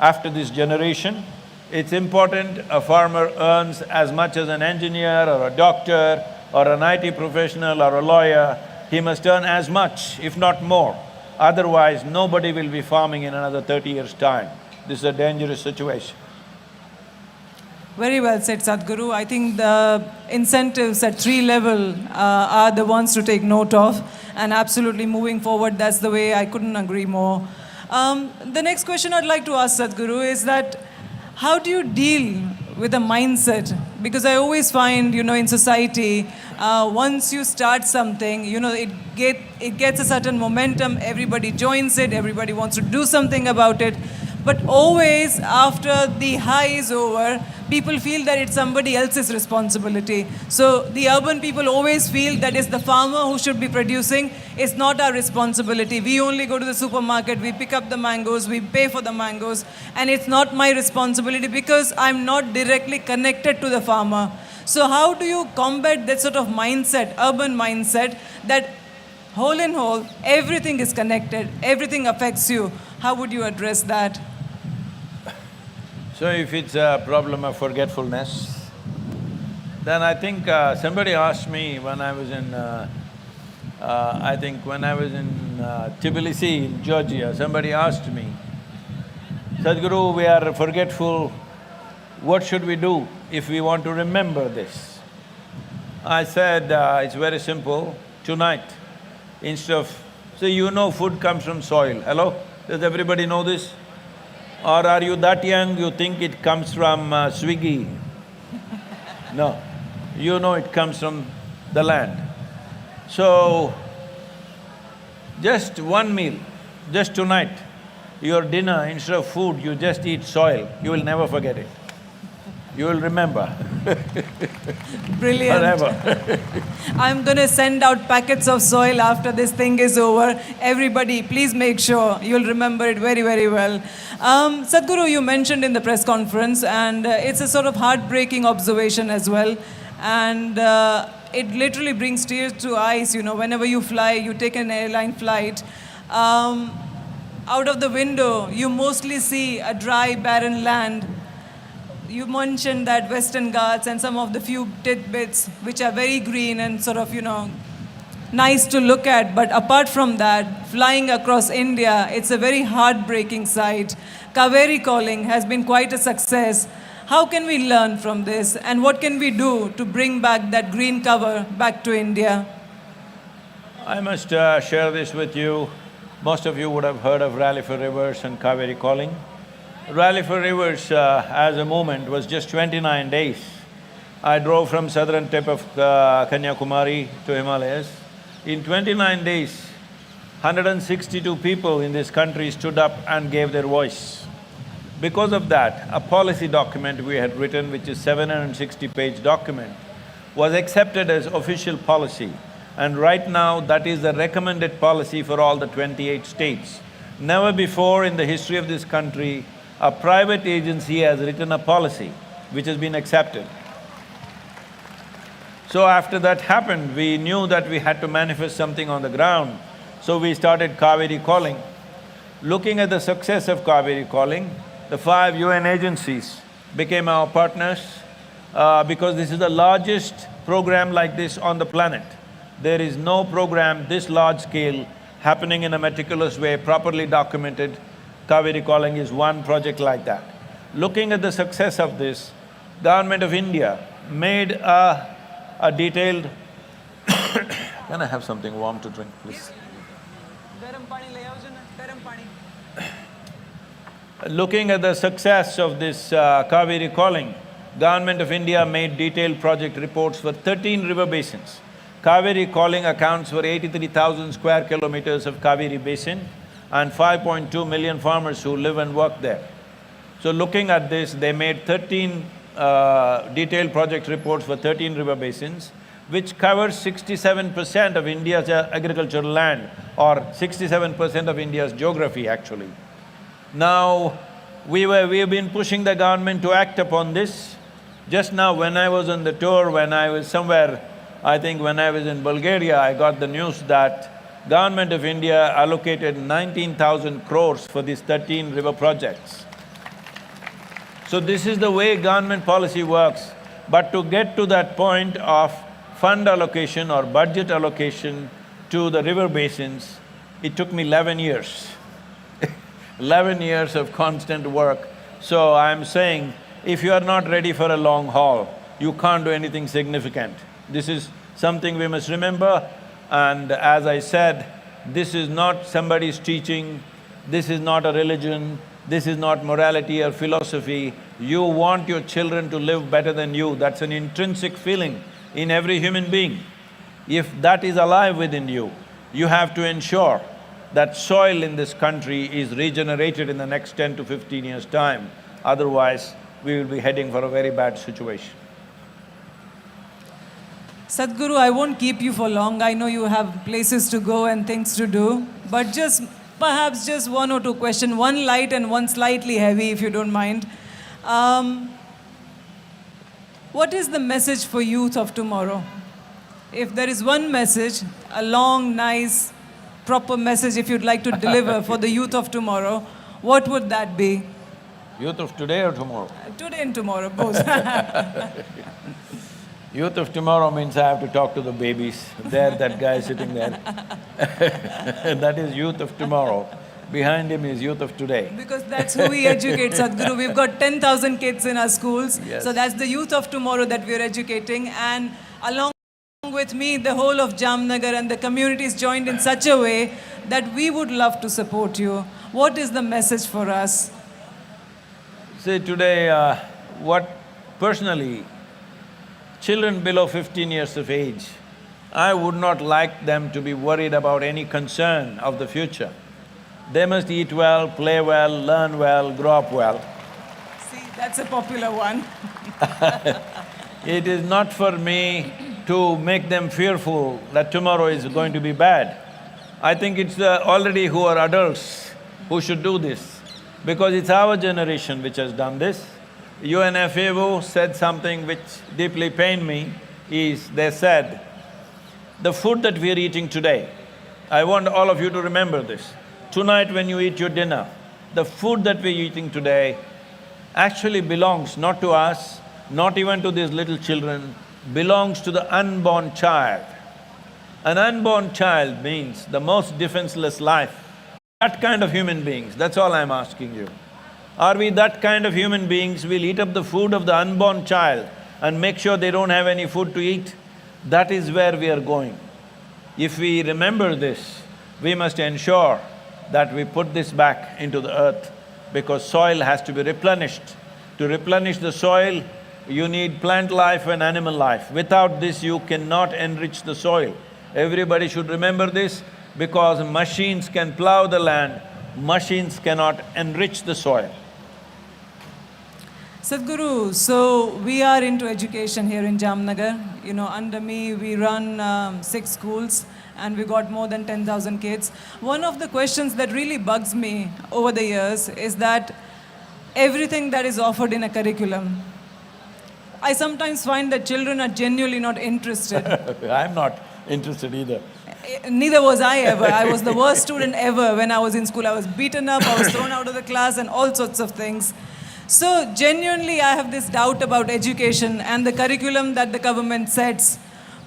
after this generation, it's important a farmer earns as much as an engineer or a doctor or an IT professional or a lawyer. He must earn as much, if not more. Otherwise, nobody will be farming in another 30 years' time. This is a dangerous situation. Very well said, Sadhguru. I think the incentives at 3 level are the ones to take note of, and absolutely moving forward, that's the way. I couldn't agree more. The next question I'd like to ask Sadhguru is that how do you deal with a mindset? Because I always find, in society, once you start something, it gets a certain momentum, everybody joins it, everybody wants to do something about it. But always after the high is over, people feel that it's somebody else's responsibility. So the urban people always feel that it's the farmer who should be producing. It's not our responsibility. We only go to the supermarket, we pick up the mangoes, we pay for the mangoes, and it's not my responsibility because I'm not directly connected to the farmer. So how do you combat that sort of mindset, urban mindset, that whole in whole, everything is connected, everything affects you? How would you address that? So if it's a problem of forgetfulness, then I think somebody asked me when I was in, Tbilisi, in Georgia, somebody asked me, Sadhguru, we are forgetful, what should we do if we want to remember this? I said, it's very simple, tonight, instead of… So food comes from soil, hello? Does everybody know this? Or are you that young, you think it comes from Swiggy? No, it comes from the land. So, just one meal, just tonight, your dinner, instead of food, you just eat soil, you will never forget it. You will remember. Brilliant. Forever. I'm gonna send out packets of soil after this thing is over. Everybody, please make sure you'll remember it very, very well. Sadhguru, you mentioned in the press conference, and it's a sort of heartbreaking observation as well. And it literally brings tears to eyes, whenever you fly, you take an airline flight. Out of the window, you mostly see a dry, barren land. You mentioned that Western Ghats and some of the few tidbits which are very green and sort of, nice to look at. But apart from that, flying across India, it's a very heartbreaking sight. Kaveri calling has been quite a success. How can we learn from this? And what can we do to bring back that green cover back to India? I must share this with you. Most of you would have heard of Rally for Rivers and Kaveri calling. Rally for Rivers as a movement was just 29 days. I drove from southern tip of Kanyakumari to Himalayas. In 29 days, 162 people in this country stood up and gave their voice. Because of that, a policy document we had written, which is 760-page document, was accepted as official policy. And right now, that is the recommended policy for all the 28 states. Never before in the history of this country, a private agency has written a policy which has been accepted. So after that happened, we knew that we had to manifest something on the ground, so we started Kaveri Calling. Looking at the success of Kaveri Calling, the 5 UN agencies became our partners because this is the largest program like this on the planet. There is no program this large scale happening in a meticulous way, properly documented. Kaveri Calling is one project like that. Looking at the success of this, Government of India made a detailed… Can I have something warm to drink, please? Looking at the success of this Kaveri Calling, Government of India made detailed project reports for 13 river basins. Kaveri Calling accounts for 83,000 square kilometers of Kaveri Basin and 5.2 million farmers who live and work there. So looking at this, they made 13 detailed project reports for 13 river basins, which covers 67% of India's agricultural land, or 67% of India's geography actually. Now, we have been pushing the government to act upon this. Just now when I was on the tour, when I was somewhere, I think when I was in Bulgaria, I got the news that Government of India allocated 19,000 crores for these 13 river projects. So this is the way government policy works. But to get to that point of fund allocation or budget allocation to the river basins, it took me 11 years. 11 years of constant work. So I'm saying, if you are not ready for a long haul, you can't do anything significant. This is something we must remember. And as I said, this is not somebody's teaching, this is not a religion, this is not morality or philosophy. You want your children to live better than you, that's an intrinsic feeling in every human being. If that is alive within you, you have to ensure that soil in this country is regenerated in the next 10 to 15 years' time. Otherwise, we will be heading for a very bad situation. Sadhguru, I won't keep you for long. I know you have places to go and things to do, but perhaps just one or two questions, one light and one slightly heavy, if you don't mind. What is the message for youth of tomorrow? If there is one message, a long, nice, proper message if you'd like to deliver for the youth of tomorrow, what would that be? Youth of today or tomorrow? Today and tomorrow, both. Youth of tomorrow means I have to talk to the babies. There, that guy sitting there. That is youth of tomorrow. Behind him is youth of today. Because that's who we educate, Sadhguru. We've got 10,000 kids in our schools. Yes. So that's the youth of tomorrow that we're educating. And along with me, the whole of Jamnagar and the community is joined in such a way that we would love to support you. What is the message for us? See, today, personally, children below 15 years of age, I would not like them to be worried about any concern of the future. They must eat well, play well, learn well, grow up well. See, that's a popular one. It is not for me to make them fearful that tomorrow is going to be bad. I think it's already who are adults who should do this, because it's our generation which has done this. UNFAO said something which deeply pained me, they said, the food that we are eating today, I want all of you to remember this. Tonight when you eat your dinner, the food that we're eating today actually belongs not to us, not even to these little children, belongs to the unborn child. An unborn child means the most defenseless life. That kind of human beings, that's all I'm asking you. Are we that kind of human beings? We'll eat up the food of the unborn child and make sure they don't have any food to eat? That is where we are going. If we remember this, we must ensure that we put this back into the earth, because soil has to be replenished. To replenish the soil, you need plant life and animal life. Without this, you cannot enrich the soil. Everybody should remember this, because machines can plow the land, machines cannot enrich the soil. Sadhguru, so we are into education here in Jamnagar. You know, under me, we run 6 schools and we got more than 10,000 kids. One of the questions that really bugs me over the years is that everything that is offered in a curriculum, I sometimes find that children are genuinely not interested. I'm not interested either. Neither was I ever. I was the worst student ever when I was in school. I was beaten up, I was thrown out of the class and all sorts of things. So genuinely I have this doubt about education and the curriculum that the government sets.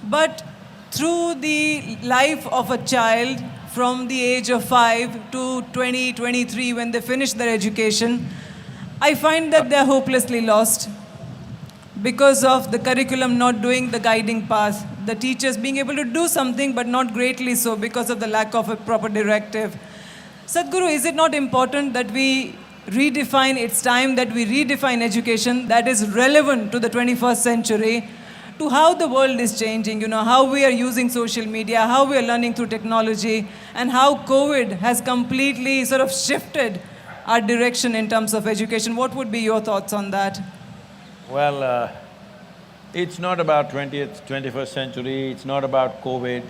But through the life of a child from the age of 5 to 20, 23, when they finish their education, I find that they're hopelessly lost because of the curriculum not doing the guiding path, the teachers being able to do something but not greatly so because of the lack of a proper directive. Sadhguru, is it not important that we redefine, it's time that we redefine education that is relevant to the 21st century, to how the world is changing, you know, how we are using social media, how we are learning through technology, and how COVID has completely sort of shifted our direction in terms of education. What would be your thoughts on that? Well, it's not about 21st century, it's not about COVID.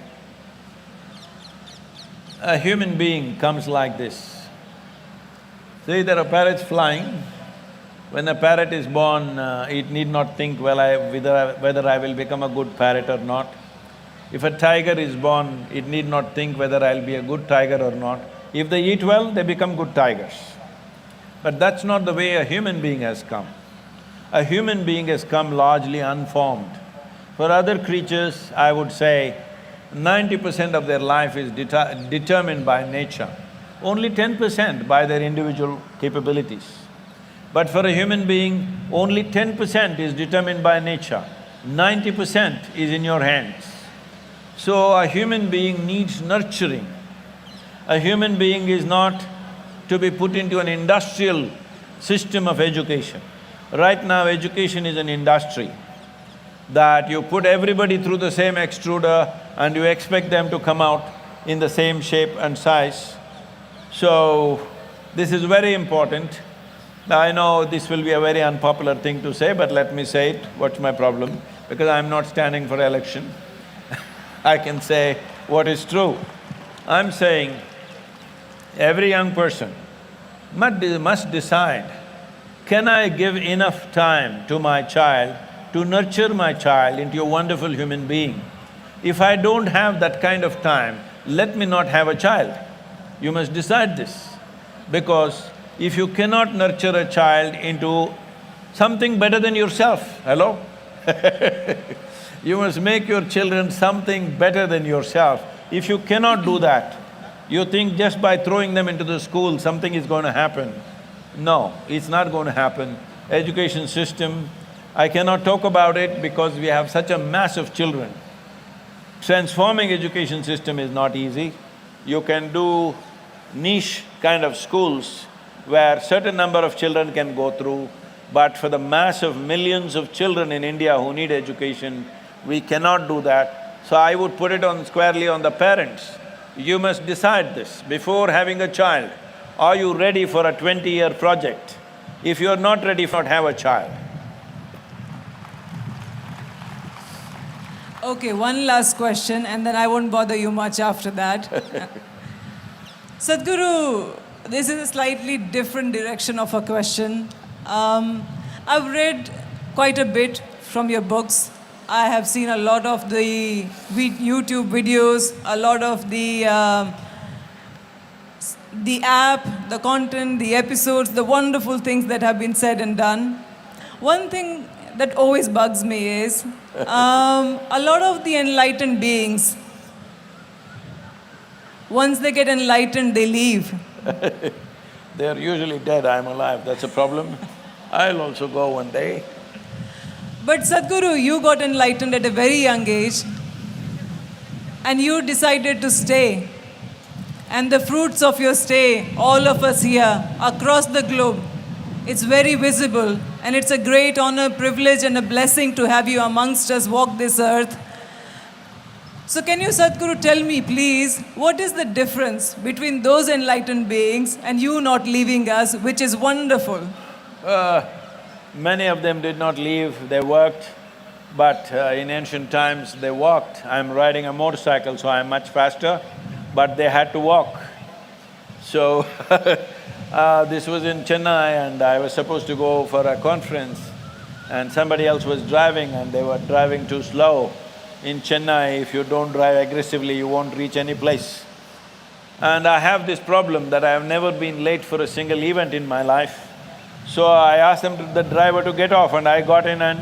A human being comes like this. See, there are parrots flying. When a parrot is born, it need not think, well, whether I will become a good parrot or not. If a tiger is born, it need not think whether I'll be a good tiger or not. If they eat well, they become good tigers. But that's not the way a human being has come. A human being has come largely unformed. For other creatures, I would say 90% of their life is determined by nature, only 10% by their individual capabilities. But for a human being, only 10% is determined by nature, 90% is in your hands. So a human being needs nurturing. A human being is not to be put into an industrial system of education. Right now, education is an industry that you put everybody through the same extruder and you expect them to come out in the same shape and size. So, this is very important. I know this will be a very unpopular thing to say, but let me say it, what's my problem? Because I'm not standing for election. I can say what is true. I'm saying every young person must decide, can I give enough time to my child to nurture my child into a wonderful human being? If I don't have that kind of time, let me not have a child. You must decide this, because if you cannot nurture a child into something better than yourself, hello? You must make your children something better than yourself. If you cannot do that, you think just by throwing them into the school something is going to happen. No, it's not going to happen. Education system, I cannot talk about it because we have such a mass of children. Transforming education system is not easy. You can do niche kind of schools where certain number of children can go through, but for the mass of millions of children in India who need education, we cannot do that. So I would put it on squarely on the parents. You must decide this before having a child. Are you ready for a 20-year project? If you're not ready, not have a child. Okay, one last question and then I won't bother you much after that. Sadhguru, this is a slightly different direction of a question. I've read quite a bit from your books. I have seen a lot of the YouTube videos, a lot of the app, the content, the episodes, the wonderful things that have been said and done. One thing that always bugs me is, a lot of the enlightened beings, once they get enlightened, they leave. They're usually dead, I'm alive, that's a problem. I'll also go one day. But Sadhguru, you got enlightened at a very young age and you decided to stay. And the fruits of your stay, all of us here, across the globe, it's very visible and it's a great honor, privilege and a blessing to have you amongst us walk this earth. So can you, Sadhguru, tell me please, what is the difference between those enlightened beings and you not leaving us, which is wonderful? Many of them did not leave, they worked, but in ancient times they walked. I'm riding a motorcycle, so I'm much faster, but they had to walk. So this was in Chennai and I was supposed to go for a conference and somebody else was driving and they were driving too slow. In Chennai, if you don't drive aggressively, you won't reach any place. And I have this problem that I have never been late for a single event in my life. So I asked the driver to get off and I got in and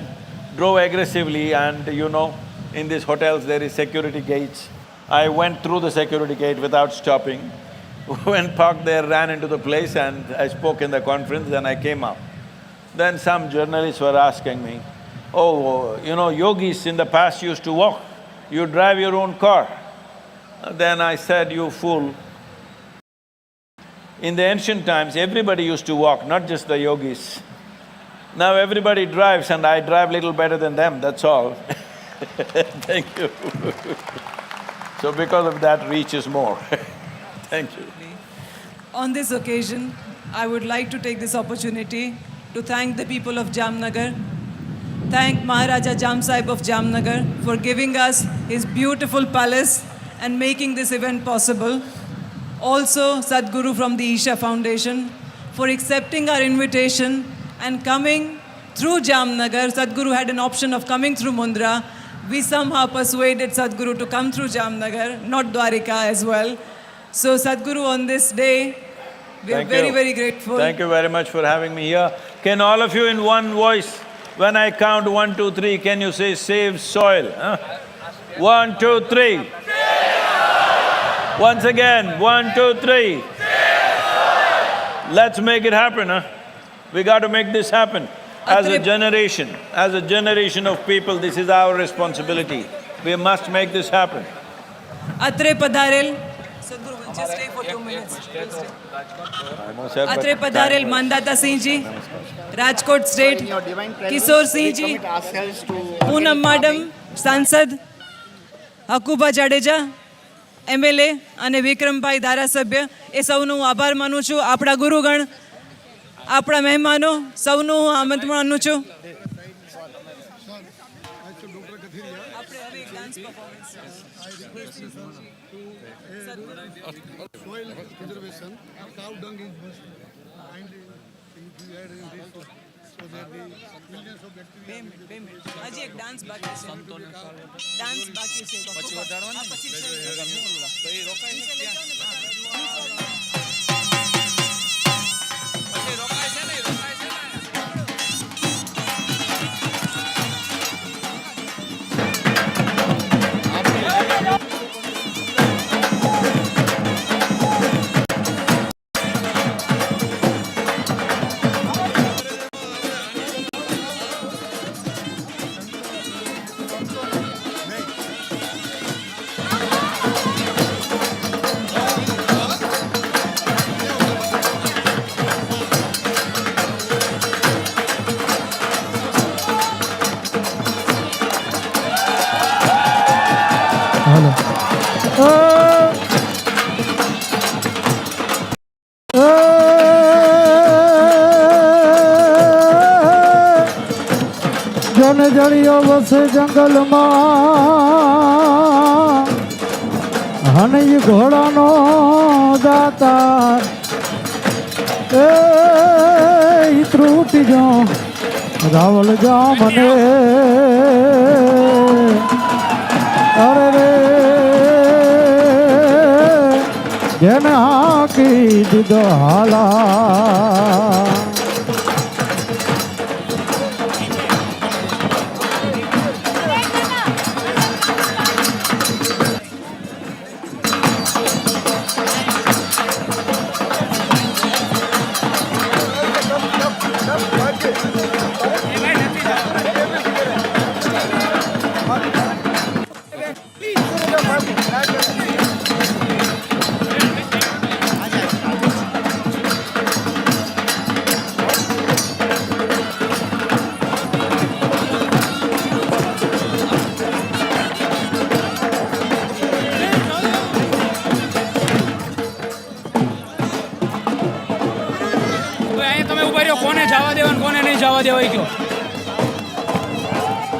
drove aggressively and you know, in these hotels there is security gates. I went through the security gate without stopping, went parked there, ran into the place and I spoke in the conference, then I came up. Then some journalists were asking me, oh, you know, yogis in the past used to walk, you drive your own car. Then I said, you fool. In the ancient times, everybody used to walk, not just the yogis. Now everybody drives and I drive little better than them, that's all. Thank you. So because of that, reach is more. Thank you. On this occasion, I would like to take this opportunity to thank the people of Jamnagar, thank Maharaja Sahib of Jamnagar for giving us his beautiful palace and making this event possible. Also, Sadhguru from the Isha Foundation for accepting our invitation and coming through Jamnagar. Sadhguru had an option of coming through Mundra. We somehow persuaded Sadhguru to come through Jamnagar, not Dwarika as well. So Sadhguru, on this day, we are very, very grateful. Thank you very much for having me here. Can all of you in one voice, when I count 1, 2, 3, can you say save soil? Huh? 1, 2, 3. Once again, 1, 2, 3. Let's make it happen, huh? We got to make this happen. As a generation of people, this is our responsibility. We must make this happen. Atre Padarel, Sadhguru will just stay for 2 minutes. Namaskar. અત્રે પધારેલ માનદાતા Sinhji, Rajkot state, કિશોર સિંહજી, પૂનમ madam, સાંસદ, Hakubha Jadeja, MLA અને વિક્રમભાઈ ધારાસભ્ય, એ સૌનો હું આભાર માનું છું. આપણા ગુરુગણ, આપણા મહેમાનો સૌનું હું આમંત્રણ માનું છું. આપણે હવે એક dance performance soil conservation, cow dung is must kindly if you add in this so that the millions of bacteria. હજી એક ડાન્સ બાકી છે. ડાન્સ બાકી છે. પછી વધારવાનું પછી જોને જળિયો વસે જંગલમાં, હનઈ ઘોડાનો દાતા એ ત્રુટી જો રાવલ જા મને અરે રે જેને હાકી દીધો હાલા.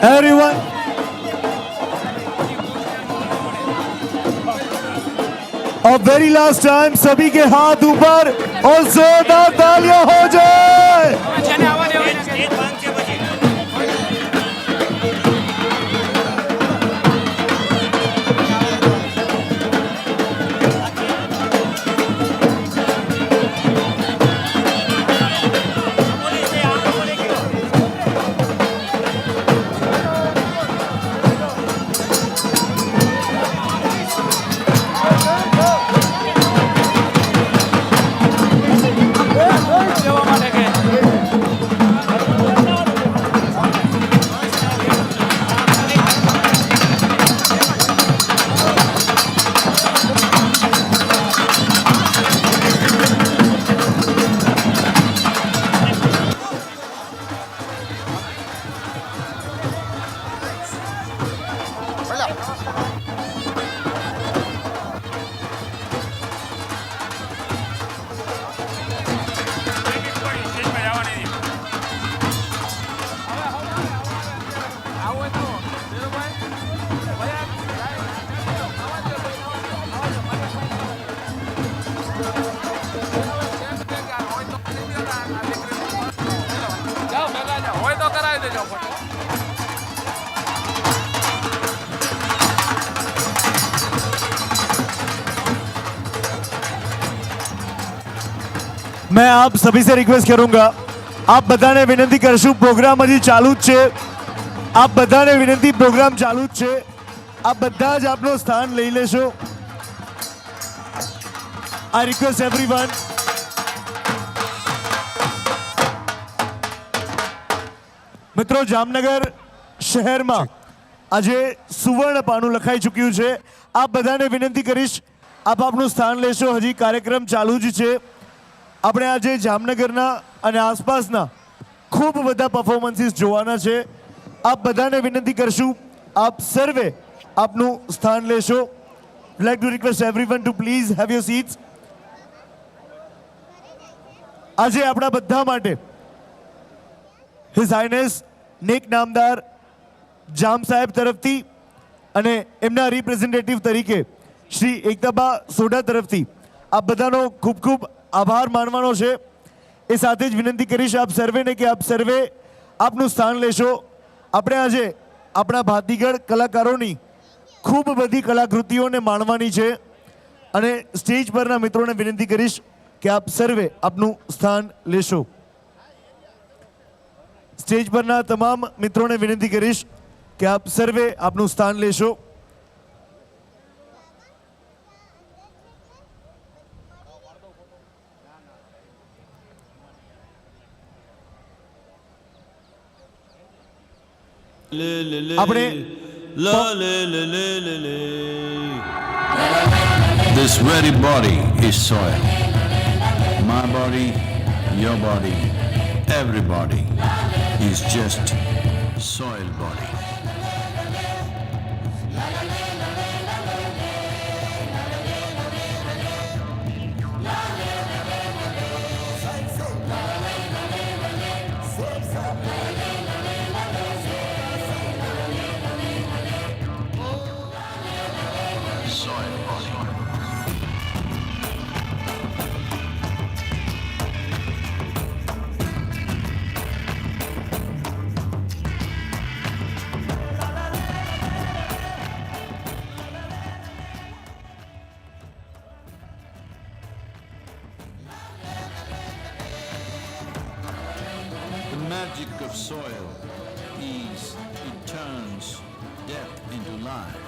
Everyone, a very last time, सभी के हाथ ऊपर और जोरदार तालियां हो जाए. मैं आप सभी से रिक्वेस्ट करूंगा, आप बधाने विनंती करशुं, प्रोग्राम हजी चालू ज छे. आप बधाने विनंती, प्रोग्राम चालू ज छे. आप बधा ज आपनो स्थान लई लेशो. आई रिक्वेस्ट एवरीवन. मित्रों, जामनगर शહેરમાં આજે સુવર્ણ પાનું લખાઈ ચૂક્યું છે. આપ બધાને વિનંતી કરીશ આપ આપનું સ્થાન લેશો. હજી કાર્યક્રમ ચાલુ જ છે. આપણે આજે જામનગરના અને આસપાસના ખૂબ બધા પરફોર્મન્સીસ જોવાના છે. આપ બધાને વિનંતી કરશું, આપ સર્વે આપનું સ્થાન લેશો. Like to request everyone two please have your seats. આજે આપણા બધા માટે હિઝ હાઇનેસ નેક નામદાર જામ સાહેબ તરફથી અને એમના રિપ્રેઝેન્ટેટિવ તરીકે શ્રી એકતાબા સોઢા તરફથી આપ બધાનો ખૂબ ખૂબ આભાર માનવાનો છે. એ સાથે જ વિનંતી કરીશ આપ સર્વેને કે આપ સર્વે આપનું સ્થાન લેશો. આપણે આજે આપણા ભાતીગળ કલાકારોની ખૂબ બધી કલાકૃતિઓને માણવાની છે અને સ્ટેજ પરના મિત્રોને વિનંતી કરીશ કે આપ સર્વે આપનું સ્થાન લેશો. સ્ટેજ પરના તમામ મિત્રોને વિનંતી કરીશ કે આપ સર્વે આપનું સ્થાન લેશો. આપણે This very body is soil. My body, your body, everybody is just soil body. Soil body. The magic of soil is it turns death into life.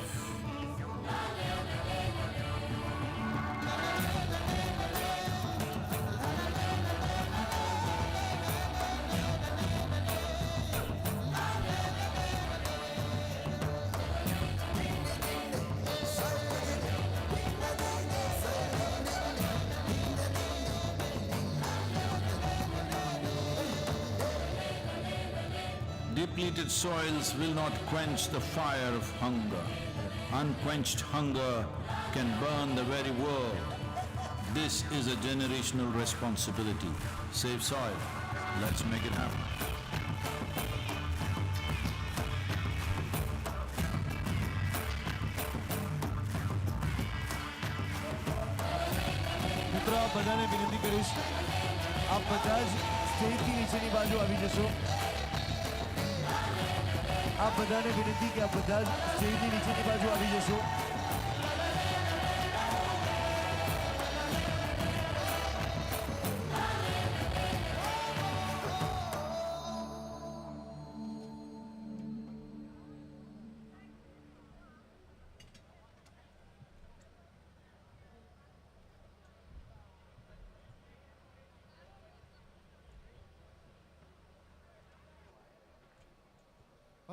Depleted soils will not quench the fire of hunger. Unquenched hunger can burn the very world. This is a generational responsibility. Save soil. Let's make it happen. મિત્રો આપ બધાને વિનંતી કરીશ, આપ બધા જ સ્ટેજની નીચેની બાજુ આવી જશો. આપ બધાને વિનંતી કે આપ બધા જ સ્ટેજની નીચેની બાજુ આવી જશો.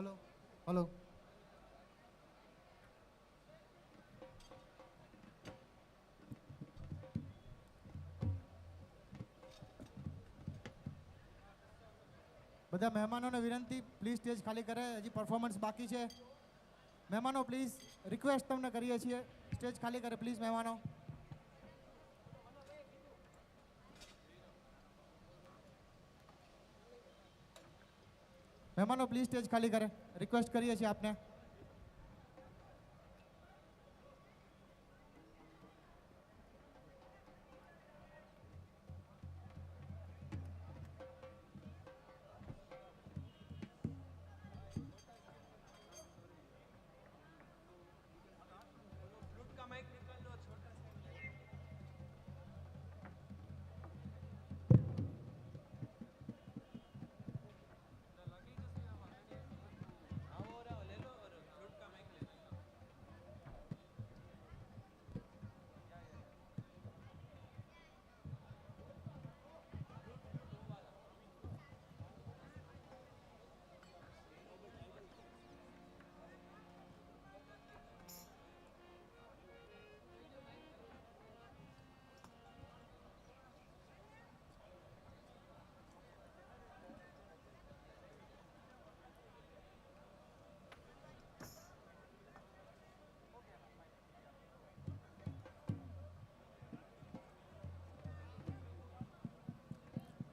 હલો હલો બધા મહેમાનોને વિનંતી, પ્લીઝ સ્ટેજ ખાલી કરે. હજી પરફોર્મન્સ બાકી છે. મહેમાનો પ્લીઝ રિક્વેસ્ટ તમને કરીએ છીએ, સ્ટેજ ખાલી કરે પ્લીઝ મહેમાનો. મહેમાનો પ્લીઝ સ્ટેજ ખાલી કરે, રિક્વેસ્ટ કરીએ છીએ આપને.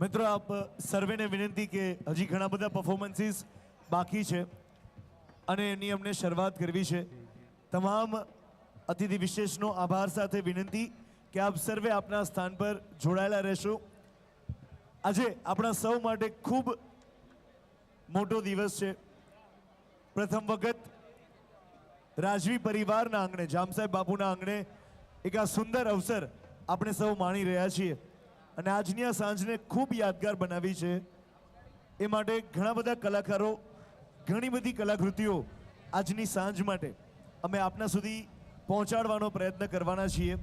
મિત્રો આપ સર્વેને વિનંતી કે હજી ઘણા બધા પરફોર્મન્સીસ બાકી છે અને એની અમને શરૂઆત કરવી છે. તમામ અતિથિ વિશેષનો આભાર સાથે વિનંતી કે આપ સર્વે આપના સ્થાન પર જોડાયેલા રહેશો. આજે આપણા સૌ માટે ખૂબ મોટો દિવસ છે. પ્રથમ વખત રાજવી પરિવારના આંગણે, જામસાહેબ બાપુના આંગણે એક આ સુંદર અવસર આપણે સૌ માણી રહ્યા છીએ અને આજની આ સાંજને ખૂબ યાદગાર બનાવી છે. એ માટે ઘણા બધા કલાકારો, ઘણી બધી કલાકૃતિઓ આજની સાંજ માટે અમે આપના સુધી પહોંચાડવાનો પ્રયત્ન કરવાના છીએ.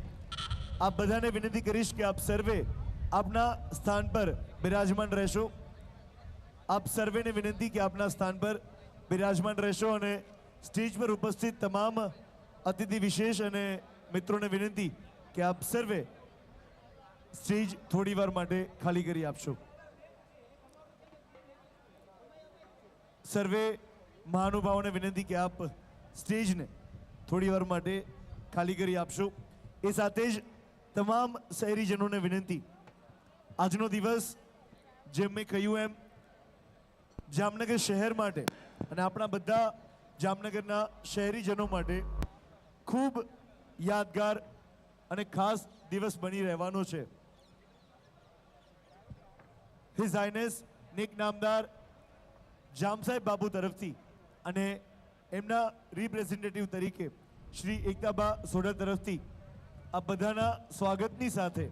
આપ બધાને વિનંતી કરીશ કે આપ સર્વે આપના સ્થાન પર બિરાજમાન રહેશો. આપ સર્વેને વિનંતી કે આપના સ્થાન પર બિરાજમાન રહેશો અને સ્ટેજ પર ઉપસ્થિત તમામ અતિથિ વિશેષ અને મિત્રોને વિનંતી કે આપ સર્વે સ્ટેજ થોડી વાર માટે ખાલી કરી આપશો. સર્વે મહાનુભાવોને વિનંતી કે આપ સ્ટેજને થોડી વાર માટે ખાલી કરી આપશો. એ સાથે જ તમામ શહેરીજનોને વિનંતી, આજનો દિવસ જેમ મેં કહ્યું એમ જામનગર શહેર માટે અને આપણા બધા જામનગરના શહેરીજનો માટે ખૂબ યાદગાર અને ખાસ દિવસ બની રહેવાનો છે. હિઝ હાઇનેસ નેક નામદાર જામસાહેબ બાપુ તરફથી અને એમના રિપ્રેઝેન્ટેટિવ તરીકે શ્રી એકતાબા સોઢા તરફથી આ બધાના સ્વાગતની સાથે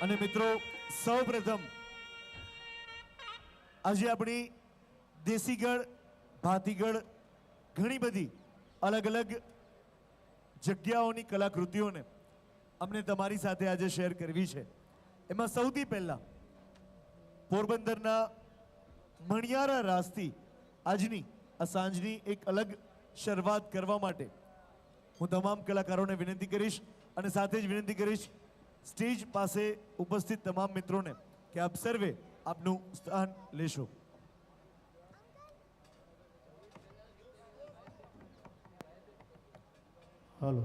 અને મિત્રો સૌ પ્રથમ આજે આપણી દેશીગઢ, ભાતીગઢ, ઘણી બધી અલગ અલગ જગ્યાઓની કલાકૃતિઓને અમને તમારી સાથે આજે શેર કરવી છે. એમાં સૌથી પહેલા પોરબંદરના મણિયારા રાસથી આજની આ સાંજની એક અલગ શરૂઆત કરવા માટે હું તમામ કલાકારોને વિનંતી કરીશ અને સાથે જ વિનંતી કરીશ સ્ટેજ પાસે ઉપસ્થિત તમામ મિત્રોને કે આપ સર્વે આપનું સ્થાન લેશો. હાલો.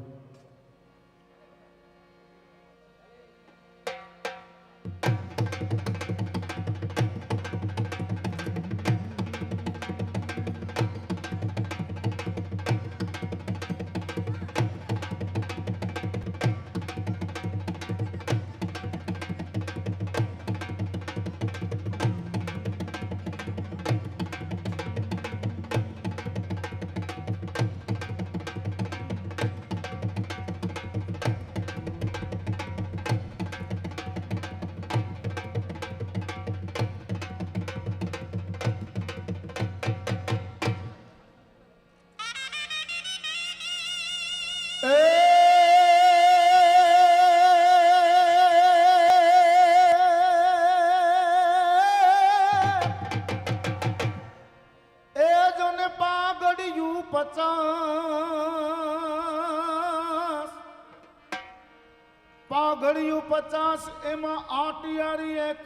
પાઘડિયું 50 એમાં આટિયારી એક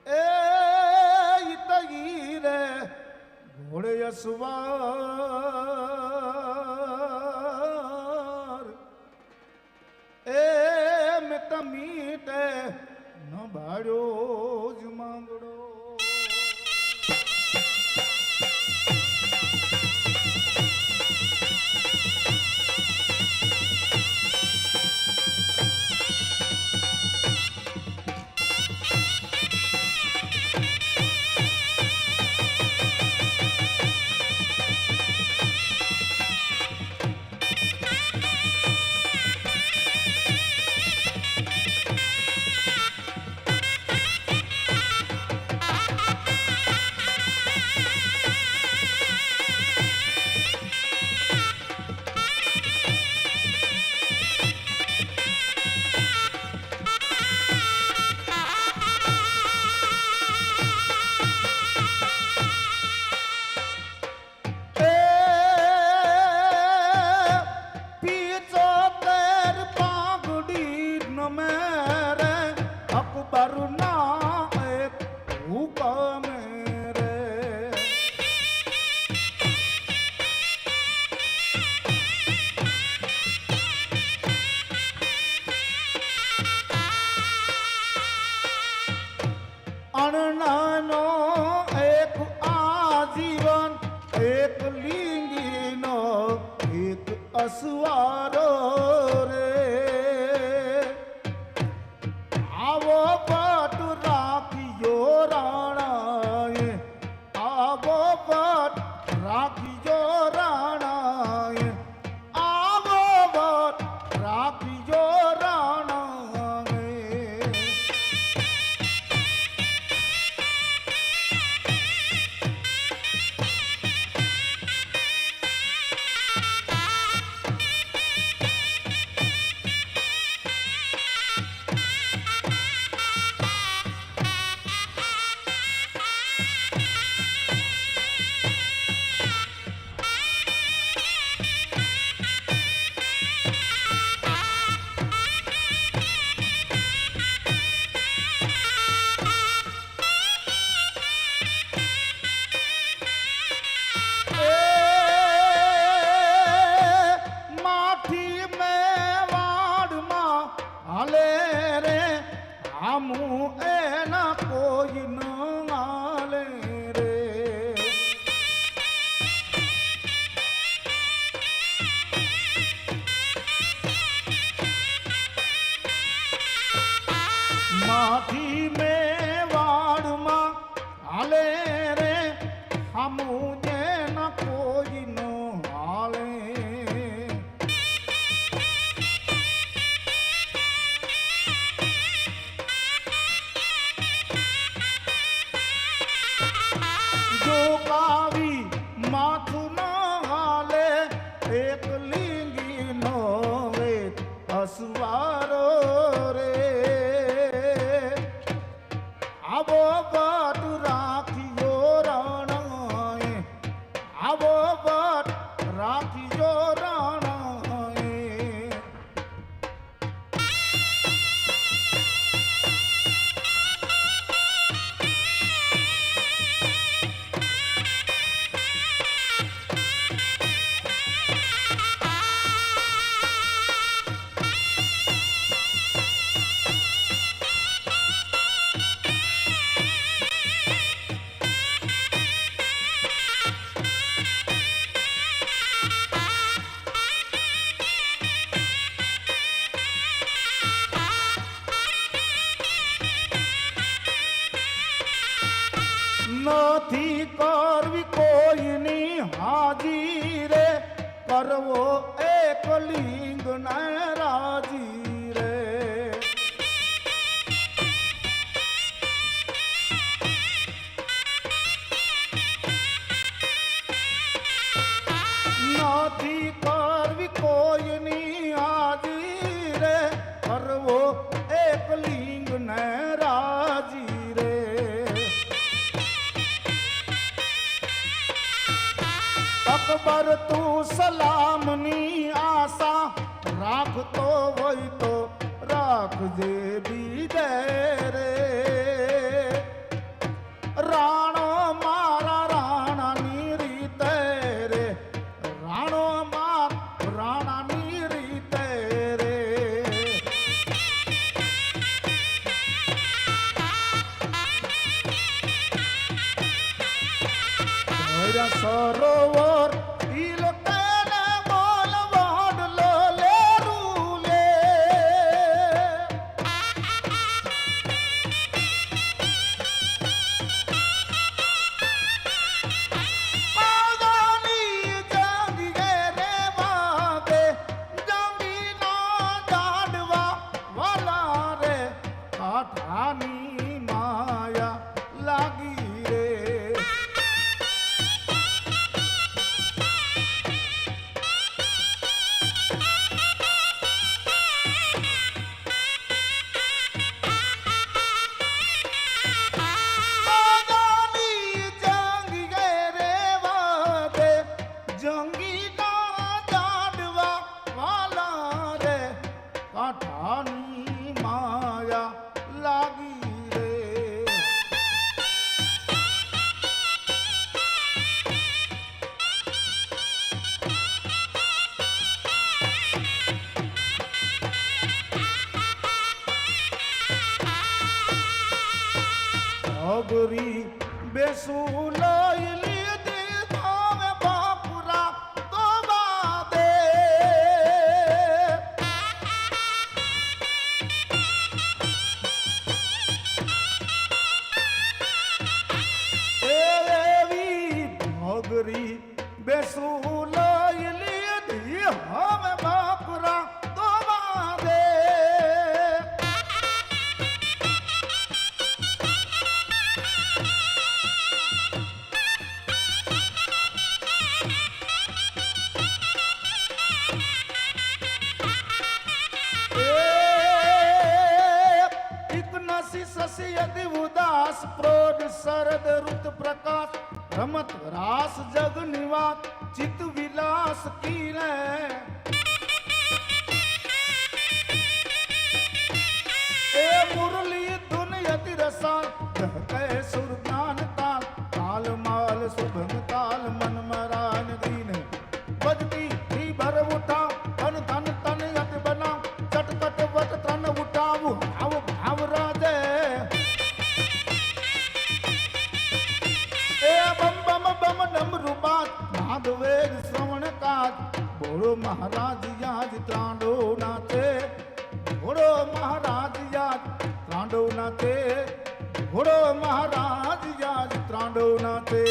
એ ઈતઈ રે ઘોડે અસવાર એ મેં તમીટે ન ભાડ્યો જ માંગડો. માણનાનો એક આજીવન, એક લિંગીનો એક અસવારો રે. આવો પટ રાખ્યો રાણાએ, આવો પટ રાખ્યો રાણાએ, આવો પટ રાખ્યો રાણાએ. માથી મેવાડમાં હાલે રે, હમુજે ન કોઈ ન હાલે. જો કાવી માથું ન હાલે, એક લિંગી નો વેત અસવારો રે. આવો પટ રાખ્યો રાણાએ, આવો પટ રાખ્યો રાણાએ. નથી કરવી કોઈની હાજી રે, કરવો એક લિંગ ને રાજી રે. નથી કરવી કોઈની હાજી રે, કરવો એક લિંગ ને રાજી રે. અકબર તું સલામની આશા રાખતો હોય તો રાખજે બીજે રે. રાણો મારા રાણાની રીતે રે, રાણો માર રાણાની રીતે રે. સરોવર ઈલકેને બોલ વાડલો લેરું લે. પાદાની જંગીએ રે વાગે, જંગીના જાડવા વાલા રે, કાઠાની માયા લાગી રે. ભોગરી બેસું લઈ લીધી ધામે બાપુરા તો બાદે એવી ભોગરી બેસું લઈ લીધી હવે બાપુરા તો બાદે શશી અતિ ઉદાસ પ્રોઢ શરદ ઋત પ્રકાશ રમત રાસ જગ નિવાસ ચિત્ત વિલાસ કીને એ મુરલી ધુન યતિ રસાલ કહે સુર જ્ઞાન તાલ તાલ માલ શુભમ તાલ મન મરાન દીને બજતી ही भर उठा तन तन तन यत बना चटपट वट तन उठाऊ भाव भाव राधे ए बम बम बम डमरू बात नाद वेग श्रवण काज बोलो महाराज याद तांडो नाते बोलो महाराज याद तांडो नाते बोलो महाराज याद तांडो नाते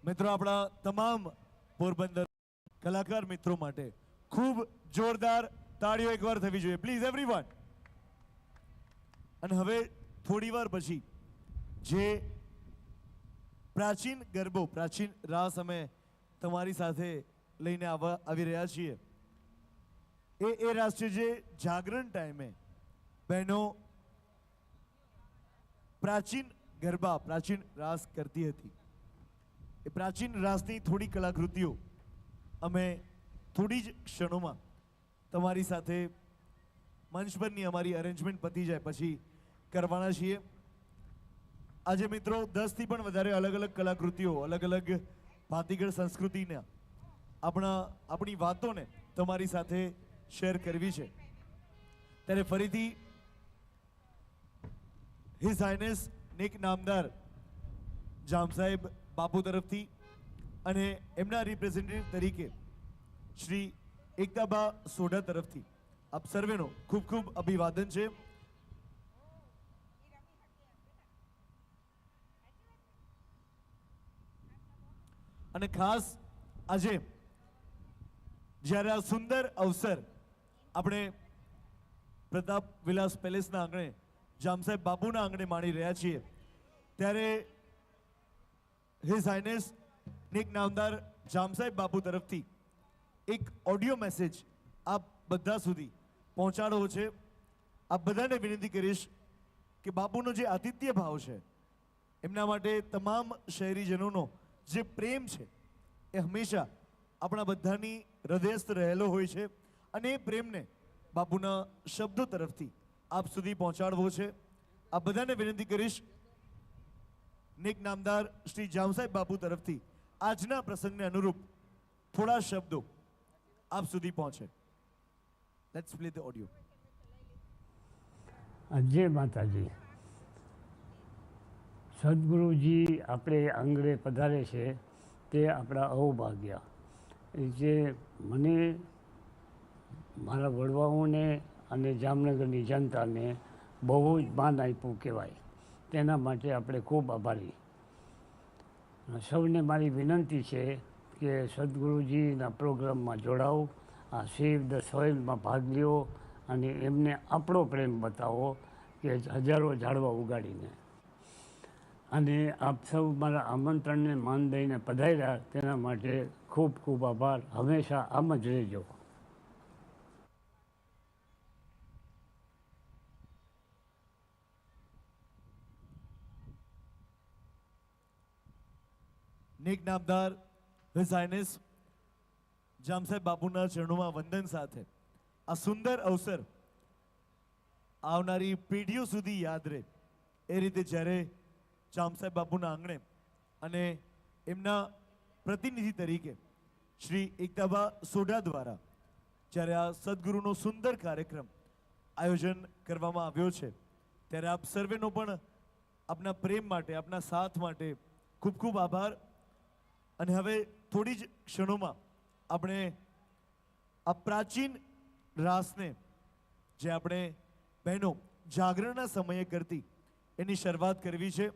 મિત્રો આપણા તમામ પોરબંદર કલાકાર મિત્રો માટે ખૂબ જોરદાર તાળીઓ એકવાર થવી જોઈએ પ્લીઝ એવરીવન. અને હવે થોડી વાર પછી જે પ્રાચીન ગરબો પ્રાચીન રાસ અમે તમારી સાથે લઈને આવી રહ્યા છીએ એ રાસ છે જે જાગરણ ટાઈમે બહેનો પ્રાચીન ગરબા પ્રાચીન રાસ કરતી હતી. એ પ્રાચીન રાસની થોડી કલાકૃતિઓ અમે થોડી જ ક્ષણોમાં તમારી સાથે મંચ પરની અમારી અરેન્જમેન્ટ પતી જાય પછી કરવાના છીએ. આજે મિત્રો 10થી પણ વધારે અલગ અલગ કલાકૃતિઓ અલગ અલગ ભાતીગળ સંસ્કૃતિના આપણી વાતોને તમારી સાથે શેર કરવી છે. ત્યારે ફરીથી હિઝ હાઇનેસ નેક નામદાર જામ સાહેબ બાપુ તરફથી અને એમના રિપ્રેઝેન્ટેટિવ તરીકે શ્રી એકતાબા સોઢા તરફથી આપ સર્વેનો ખૂબ ખૂબ અભિવાદન છે. અને ખાસ આજે જ્યારે આ સુંદર અવસર આપણે પ્રતાપ વિલાસ પેલેસના આંગણે જામ સાહેબ બાપુના આંગણે માણી રહ્યા છીએ ત્યારે હિઝ હાઇનેસ નેક નામદાર જામ સાહેબ બાપુ તરફથી એક ઓડિયો મેસેજ આપ બધા સુધી પહોંચાડવો છે. આપ બધાને વિનંતી કરીશ કે બાપુનો જે આતિથ્ય ભાવ છે એમના માટે તમામ શહેરીજનોનો જે પ્રેમ છે એ હંમેશા આપણા બધાની હૃદયસ્થ રહેલો હોય છે અને એ પ્રેમને બાપુના શબ્દો તરફથી આપ સુધી પહોંચાડવો છે. આપ બધાને વિનંતી કરીશ નેક નામદાર શ્રી જામ સાહેબ બાપુ તરફથી આજના પ્રસંગને અનુરૂપ થોડા શબ્દો આપ સુધી પહોંચે. Let's play the audio. જય માતાજી. સદગુરુજી આપણે આંગણે પધારે છે તે આપણા અહોભાગ્ય. જે મને મારા વડવાઓને અને જામનગરની જનતાને બહુ જ માન આપ્યું કહેવાય. તેના માટે આપણે ખૂબ આભારી. સૌને મારી વિનંતી છે કે સદગુરુજીના પ્રોગ્રામમાં જોડાઓ, આ સેવ ધ સોઇલમાં ભાગ લ્યો અને એમને આપણો પ્રેમ બતાવો કે હજારો ઝાડવા ઉગાડીને. અને આપ સૌ મારા આમંત્રણને માન દઈને પધાર્યા તેના માટે ખૂબ ખૂબ આભાર. હંમેશા આમ જ રહેજો. નેક નામદાર હિઝ હાઇનેસ જામસાહેબ બાપુના ચરણોમાં વંદન સાથે આ સુંદર અવસર આવનારી પેઢીઓ સુધી યાદ રહે એ રીતે જ્યારે જામસાહેબ બાપુના આંગણે અને એમના પ્રતિનિધિ તરીકે શ્રી એકતાબા સોઢા દ્વારા જ્યારે આ સદગુરુનો સુંદર કાર્યક્રમ આયોજન કરવામાં આવ્યો છે ત્યારે આપ સર્વેનો પણ આપના પ્રેમ માટે, આપના સાથ માટે ખૂબ ખૂબ આભાર. અને હવે થોડી જ ક્ષણોમાં આપણે આ પ્રાચીન રાસને જે આપણે બહેનો જાગરણના સમયે કરતી એની શરૂઆત કરવી છે.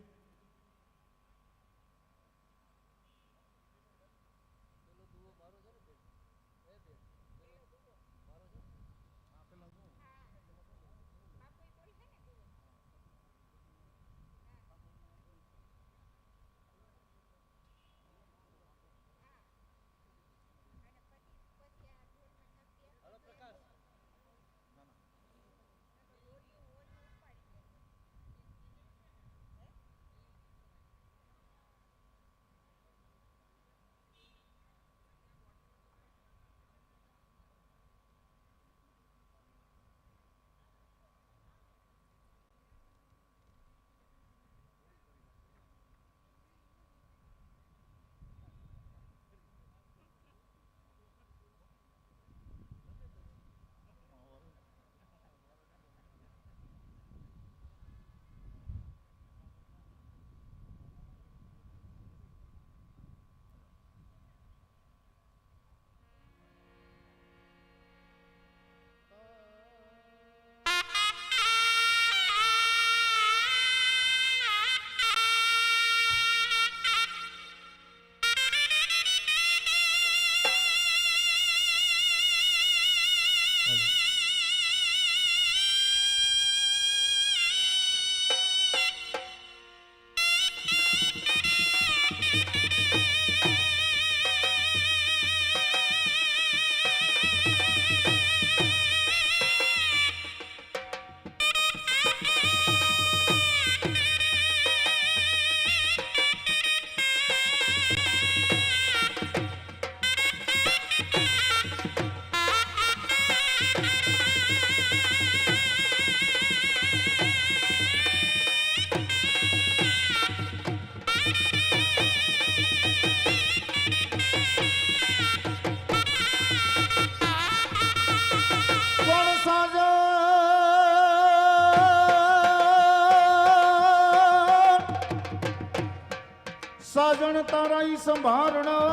સાજણ તારાઈ સંભારણા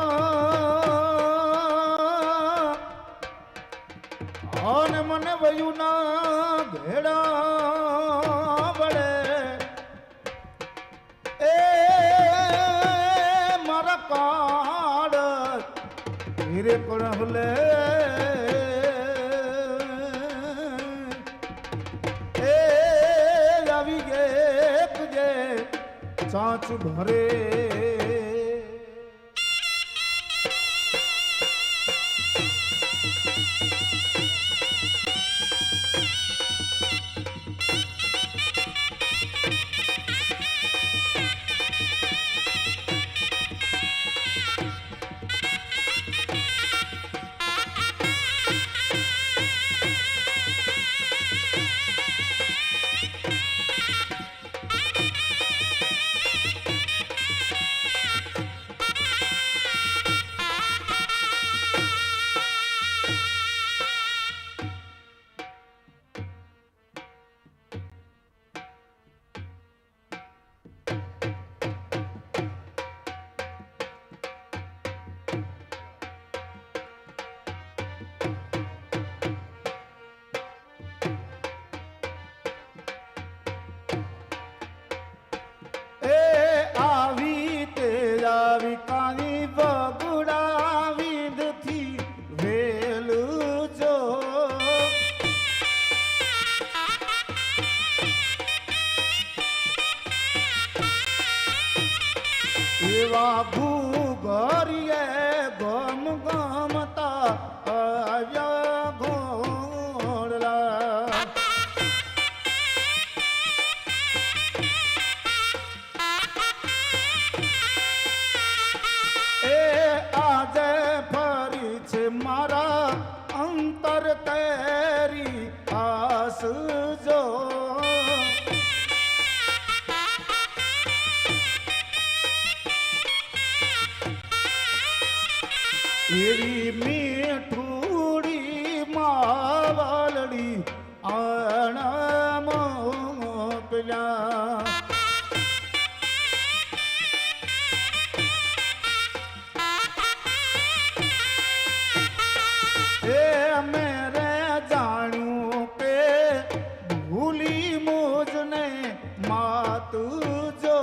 અને મને વયું ના ઘેડા વડે એ મારા કાડ હીરે પણ હલે એ આવી ગે સાચ ભરે એવા ભૂગરીએ ગમ ગમતા આવ્યા ઘોડલા એ આજે ફરી છે મારા અંતર તેરી આસ જો એવી મીઠુડી માવલડી આણા મોકલ્યા એ મેરે જાણ્યું કે ભૂલી મુજને માત જો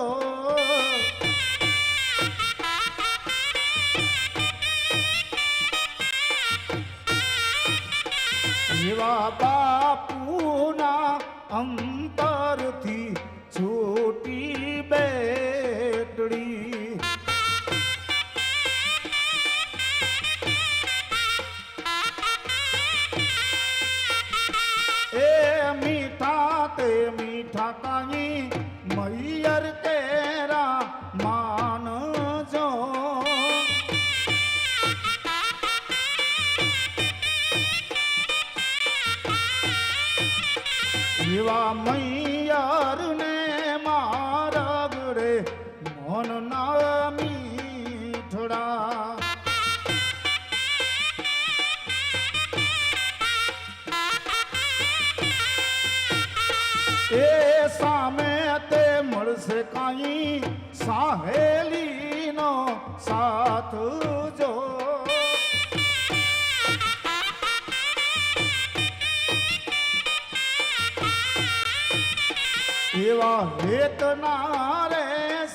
એવા બાપુના અંતરથી છૂટી બેટડી એ મીઠા તે મીઠા કાઈ મૈયર તેરા માન જો એવા મૈયાર ને મારા ગળે મોન ના મીઠડા એ સામે તે મળશે કાઈ સાહેલીનો સાથ જો એવા હેતના રે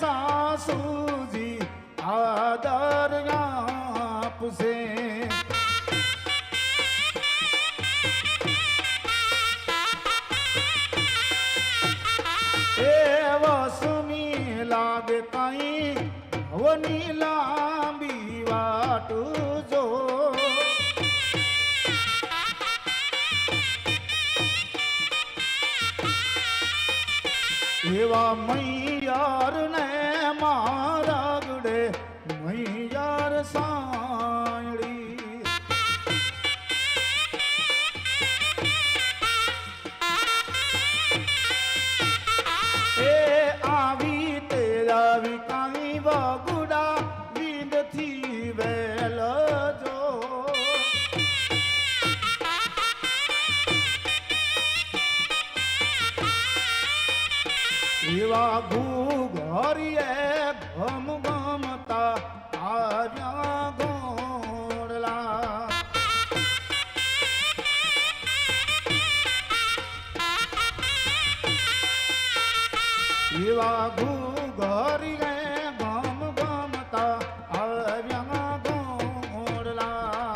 સાસુજી આદર આપશે એ વસમી લાગે કઈ હવની લાંબી વાટ જો એવા મૈયાર ને મારા ગડે મૈયાર સાયડી એ આવી તે આવી કાઈ વગુડા વિંદથી વેલ જો એવા ઘૂઘરીએ ઘમ ગમતા આવ્યા ઘોડલા એવા ઘૂઘરીએ ઘમ ગમતા આવ્યા ઘોડલા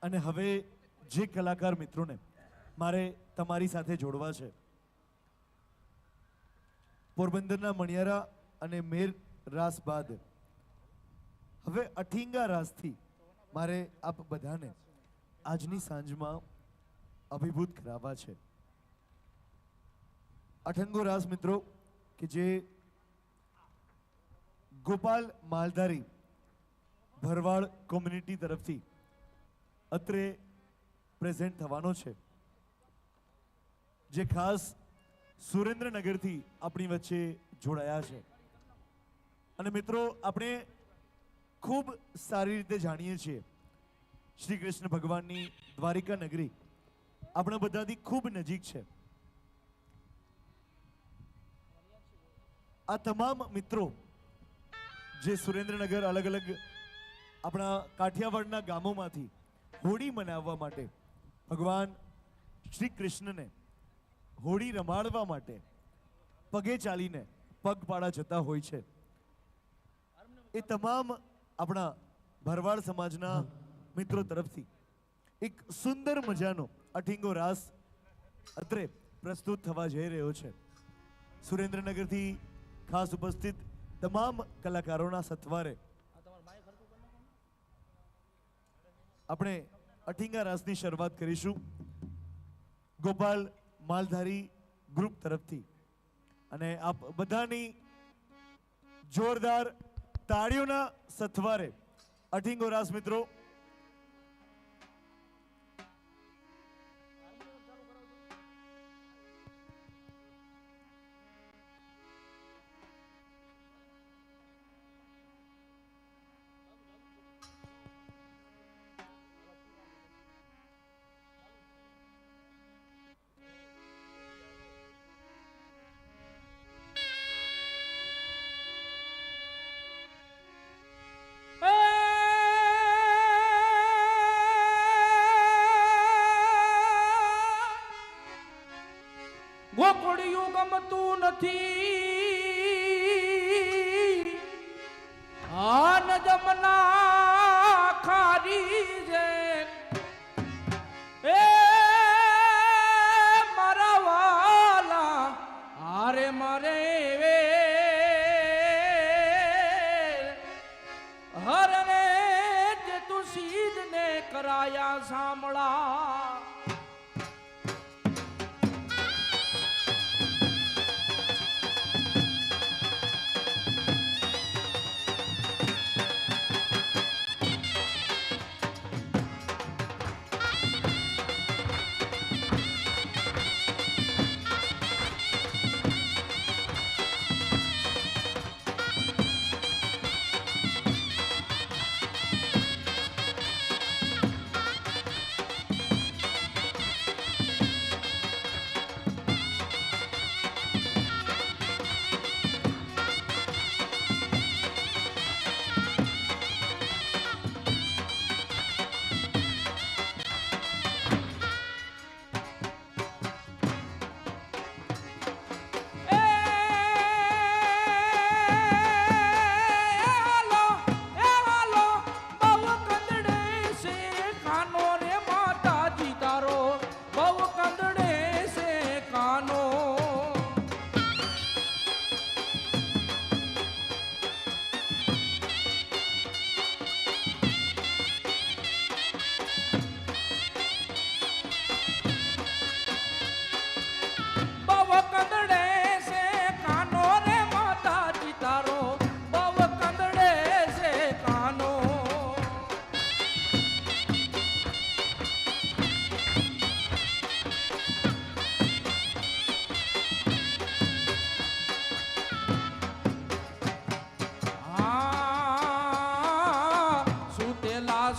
અને હવે જે કલાકાર મિત્રોને મારે તમારી સાથે જોડવા છે, પોરબંદરના મણિયારા અને મેર રાસ બાદ હવે અઠીંગા રાસથી મારે આપ બધાને આજની સાંજમાં અભિભૂત કરાવવા છે. અઠંગો રાસ મિત્રો કે જે ગોપાલ માલધારી ભરવાડ કોમ્યુનિટી તરફથી અત્રે પ્રેઝન્ટ થવાનો છે, જે ખાસ સુરેન્દ્રનગરથી આપણી વચ્ચે જોડાયા છે. અને મિત્રો આપણે ખૂબ સારી રીતે જાણીએ છીએ શ્રી કૃષ્ણ ભગવાનની દ્વારિકા નગરી આપણા બધાથી ખૂબ નજીક છે. આ તમામ મિત્રો જે સુરેન્દ્રનગર અલગ અલગ આપણા કાઠિયાવાડના ગામોમાંથી હોળી મનાવવા માટે ભગવાન શ્રી કૃષ્ણને હોળી રમાડવા માટે પગે ચાલીને પગપાળા જતા હોય છે, એ તમામ આપણા ભરવાડ સમાજના મિત્રો તરફથી એક સુંદર મજાનો અઠીંગો રાસ અત્રે પ્રસ્તુત થવા જઈ રહ્યો છે. સુરેન્દ્રનગરથી ખાસ ઉપસ્થિત તમામ કલાકારોના સથવારે આપણે અઠીંગા રાસની શરૂઆત કરીશું ગોપાલ માલધારી ગ્રુપ તરફથી. અને આપ બધાની જોરદાર તાળીઓના સથવારે અઠીંગો રાસ મિત્રો ગોકળિયું ગમતું નથી, આન જમના ખારી છે એ મારા વાલા હારે મારે વે હરને જે તું સીધને કરાયા સાંભળા.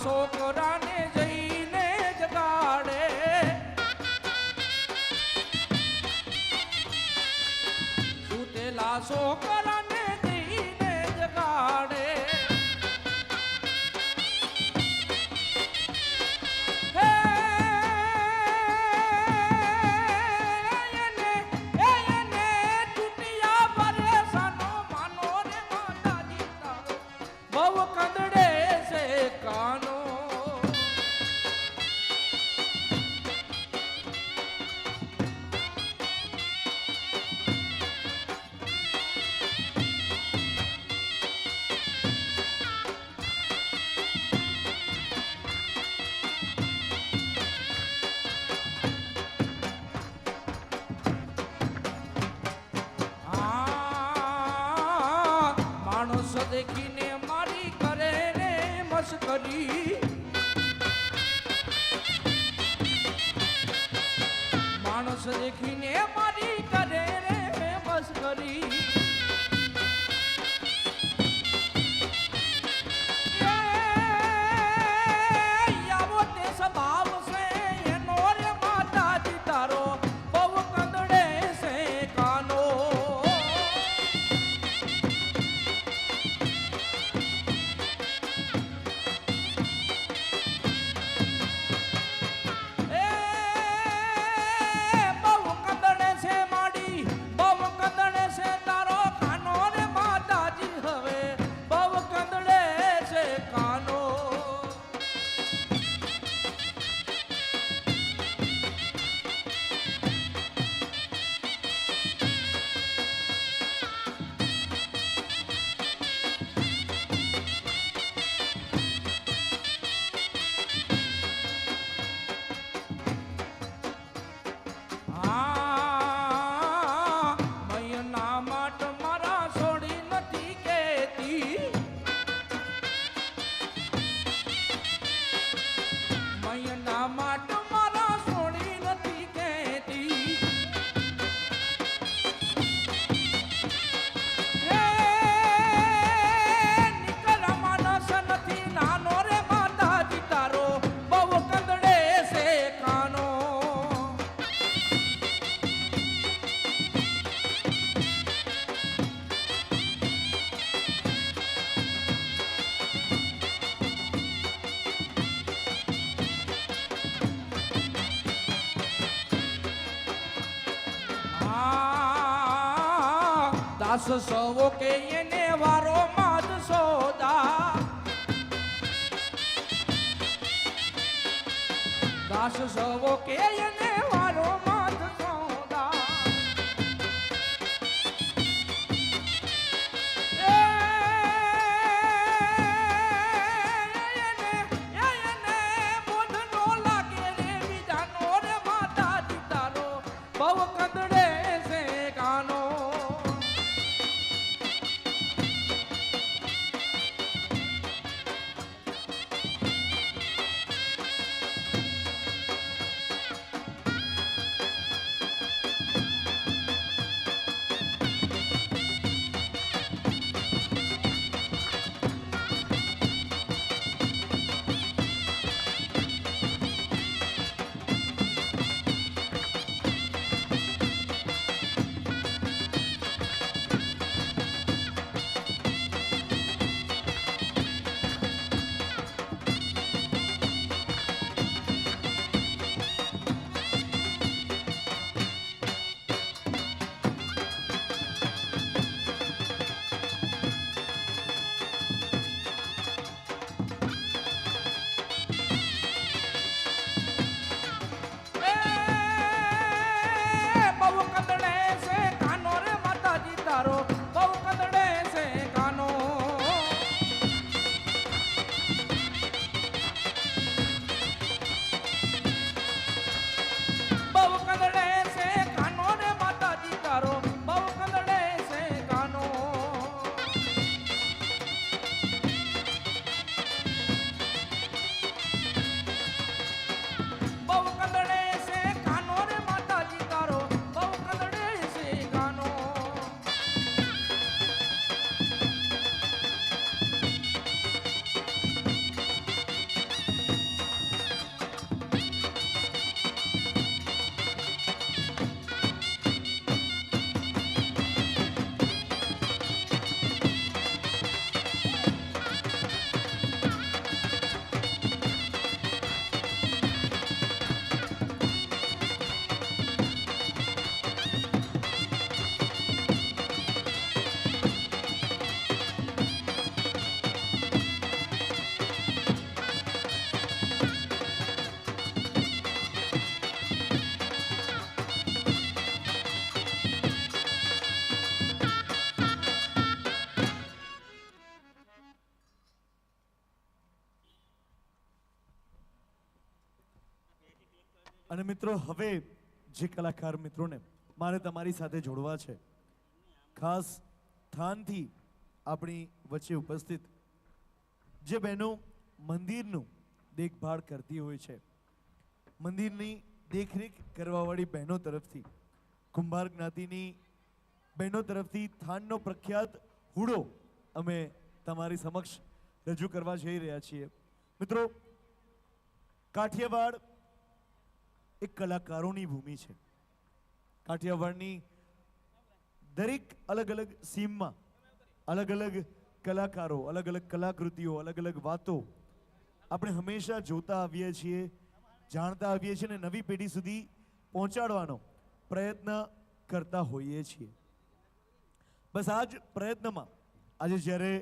છોકરાને જઈને જગાડે, સુતેલા છોકરાને જઈને જગાડે. બહુ કંદડે છે કાનો. માણસ દેખીને મારી કરે રે મસ્કરી માણસ દેખીને મારી કરે રે મસ્કરી આવો તે સ્વભાવ છે એનો રે માતાજી તારો બહુ કંદડે છે કાનો દાસ સવો કે એને વારો માદ સોદા દાસ સવો કે એને વારો માદ સોદા એને બોધ નો લાગે રે બીજાનો રે માતાજી તારો બહુ કંદડે છે કાનો અને મિત્રો હવે જે કલાકાર મિત્રોને મારે તમારી સાથે જોડવા છે, ખાસ થાનથી આપણી વચ્ચે ઉપસ્થિત જે બહેનો મંદિરનું દેખભાળ કરતી હોય છે, મંદિરની દેખરેખ કરવાવાળી બહેનો તરફથી, કુંભાર જ્ઞાતિની બહેનો તરફથી થાનનો પ્રખ્યાત હુડો અમે તમારી સમક્ષ રજૂ કરવા જઈ રહ્યા છીએ. મિત્રો, કાઠિયાવાડ એક કલાકારોની ભૂમિ છે. કાઠિયાવાડની દરેક અલગ અલગ સીમમાં અલગ અલગ કલાકારો, અલગ અલગ કલાકૃતિઓ, અલગ અલગ વાતો આપણે હંમેશા જોતા આવીએ છીએ, જાણતા આવીએ છીએ અને નવી પેઢી સુધી પહોંચાડવાનો પ્રયત્ન કરતા હોઈએ છીએ. બસ આ જ પ્રયત્નમાં આજે જ્યારે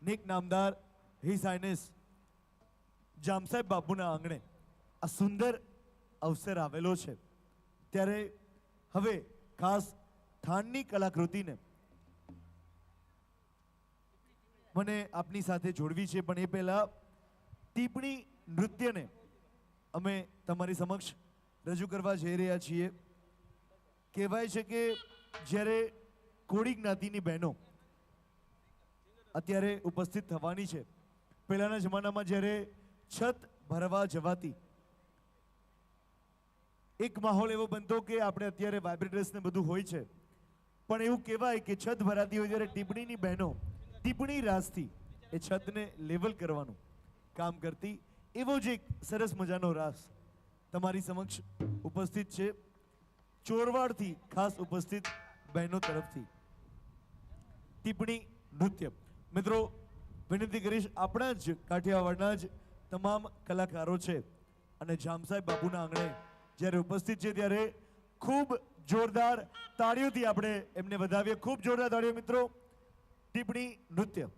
નેક નામદાર હિઝ હાઇનેસ જામસાહેબ બાપુના આંગણે આ સુંદર અવસર આવેલો છે, ત્યારે હવે ખાસ થાનની કલાકૃતિને મને આપની સાથે જોડવી છે. પણ એ પહેલાં ટીપણી નૃત્યને અમે તમારી સમક્ષ રજૂ કરવા જઈ રહ્યા છીએ. કહેવાય છે કે જ્યારે કોળી જ્ઞાતિની બહેનો અત્યારે ઉપસ્થિત થવાની છે, પહેલાંના જમાનામાં જ્યારે છત ભરવા જવાતી એક માહોલ એવો બનતો કે આપણે અત્યારે વાઇબ્રેટર્સ ને બધું હોય છે, પણ એવું કહેવાય કે છત ભરાતી હોય ત્યારે ટીપણીની બહેનો ટીપણી રાસથી એ છતને લેવલ કરવાનું કામ કરતી. એવો જ એક સરસ મજાનો રાસ તમારી સમક્ષ ઉપસ્થિત છે, ચોરવાડથી ખાસ ઉપસ્થિત બહેનો તરફથી ટીપણી નૃત્ય. મિત્રો, વિનંતી કરીશ, આપણા જ કાઠિયાવાડના જ તમામ કલાકારો છે અને જામસાહેબ બાપુના આંગણે જ્યારે ઉપસ્થિત છે ત્યારે ખૂબ જોરદાર તાળીઓથી આપણે એમને વધાવીએ. ખૂબ જોરદાર તાળીઓ મિત્રો. ટીપણી નૃત્ય.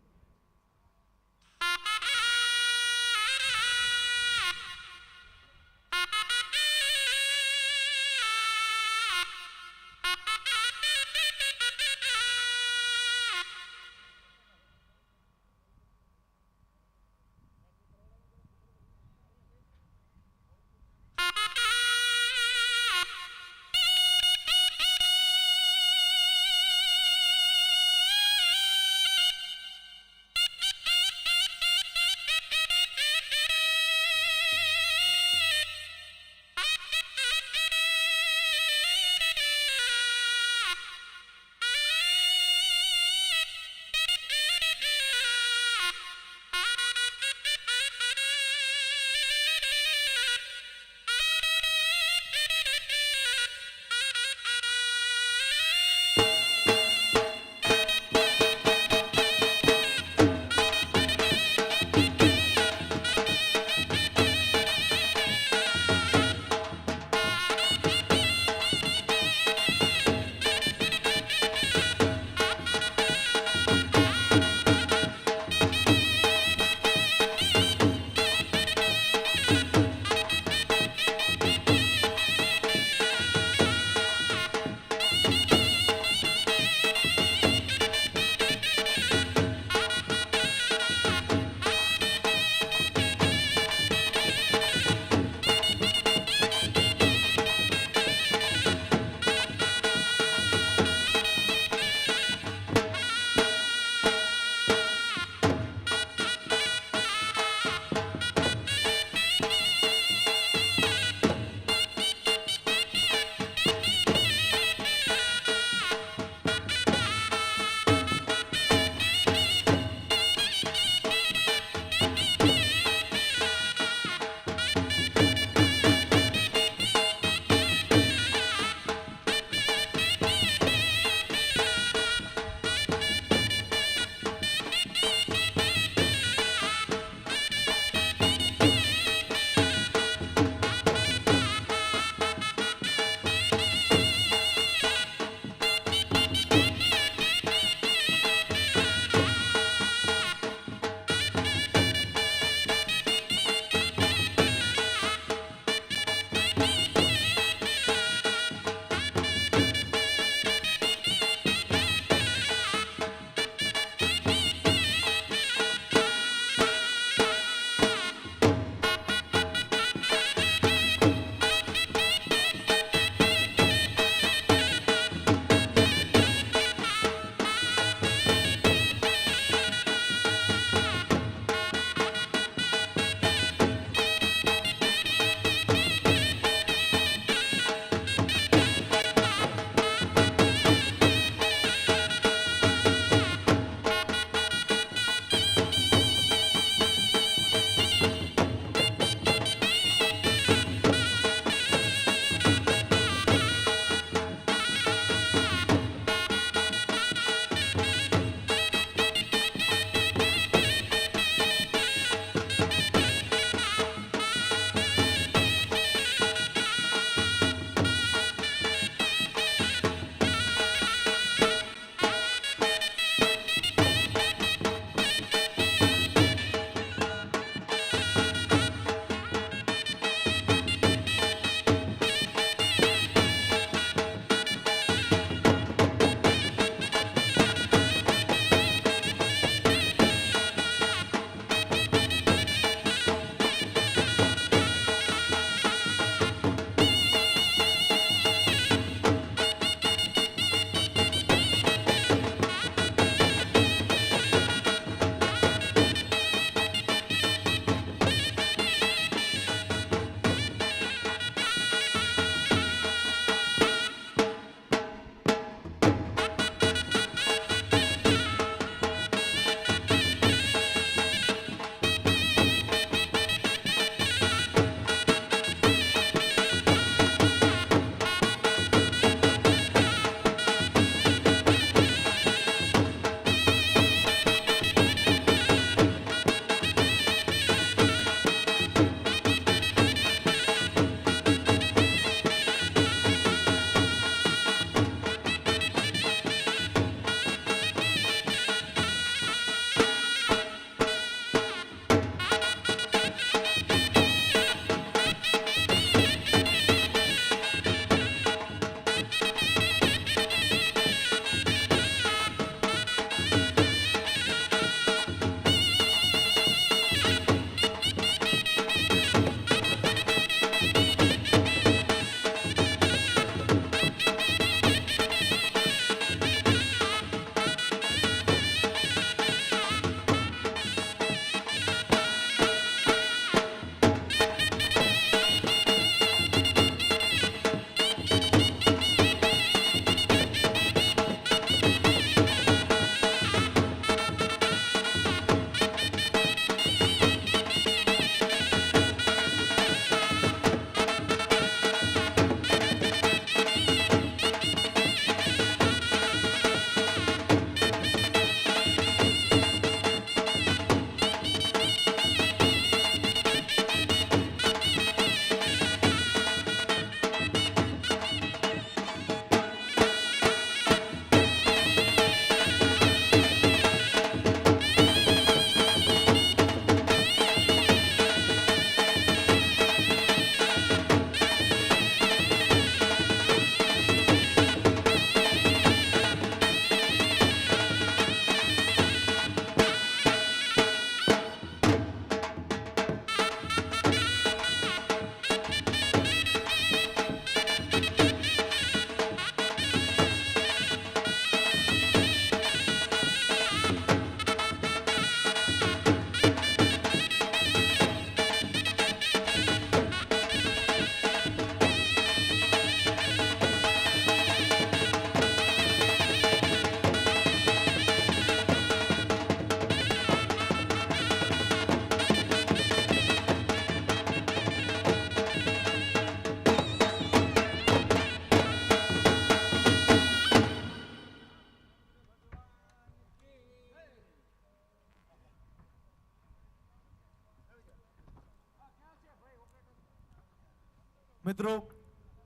મિત્રો,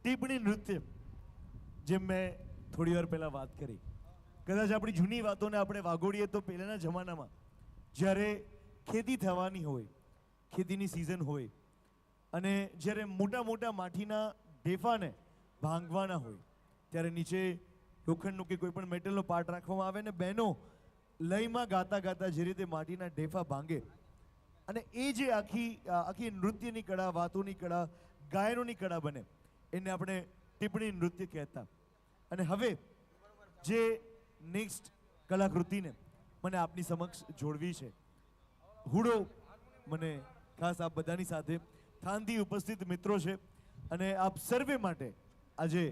ટીપણી નૃત્ય જેમ મેં થોડી વાર પહેલા વાત કરી, કદાચ આપણી જૂની વાતોને આપણે વાગોડીએ તો પહેલાના જમાનામાં જ્યારે ખેતી થવાની હોય, ખેતીની સિઝન હોય અને જ્યારે મોટા મોટા માટીના ઢેફાને ભાંગવાના હોય ત્યારે નીચે લોખંડનું કે કોઈ પણ મેટલનો પાર્ટ રાખવામાં આવે ને બહેનો લયમાં ગાતા ગાતા જે રીતે માટીના ઢેફા ભાંગે અને એ જે આખી નૃત્યની કળા, વાતોની કળા, ગાયનોની કળા બને એને આપણે ટીપણી નૃત્ય કહેતા. અને હવે જે નેક્સ્ટ કલાકૃતિને મને આપની સમક્ષ જોડવી છે, હુડો મને ખાસ આપ બધાની સાથે થાનથી ઉપસ્થિત મિત્રો છે અને આપ સર્વે માટે આજે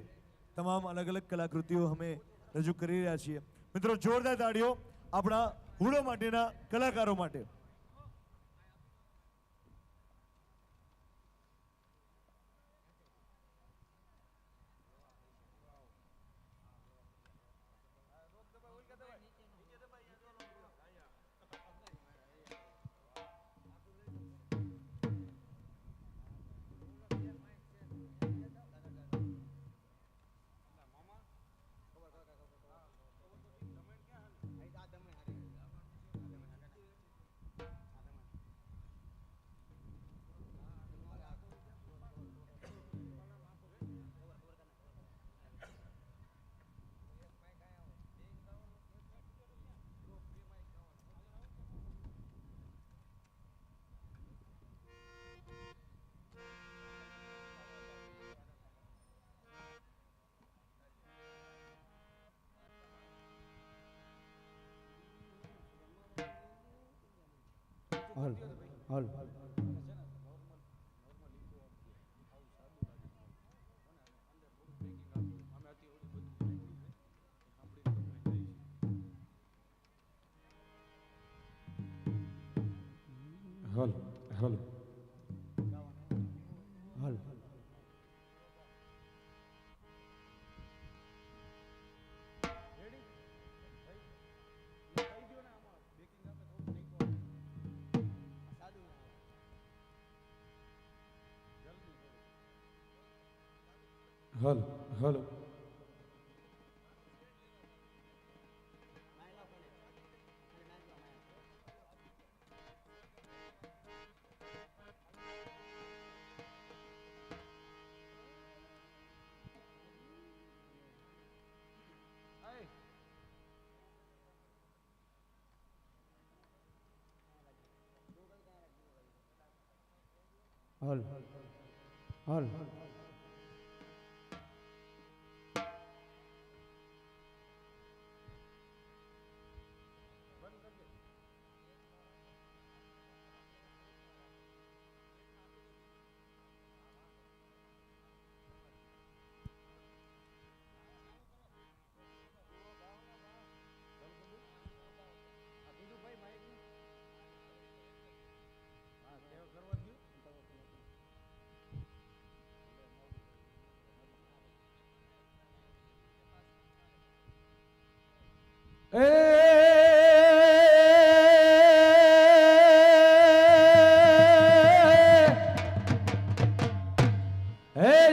તમામ અલગ અલગ કલાકૃતિઓ અમે રજૂ કરી રહ્યા છીએ. મિત્રો, જોરદાર તાળીઓ આપણા હુડો માટેના કલાકારો માટે. હાલ હાલ હાલ હાલ હાલ હાલ હાલ હાલ હાલ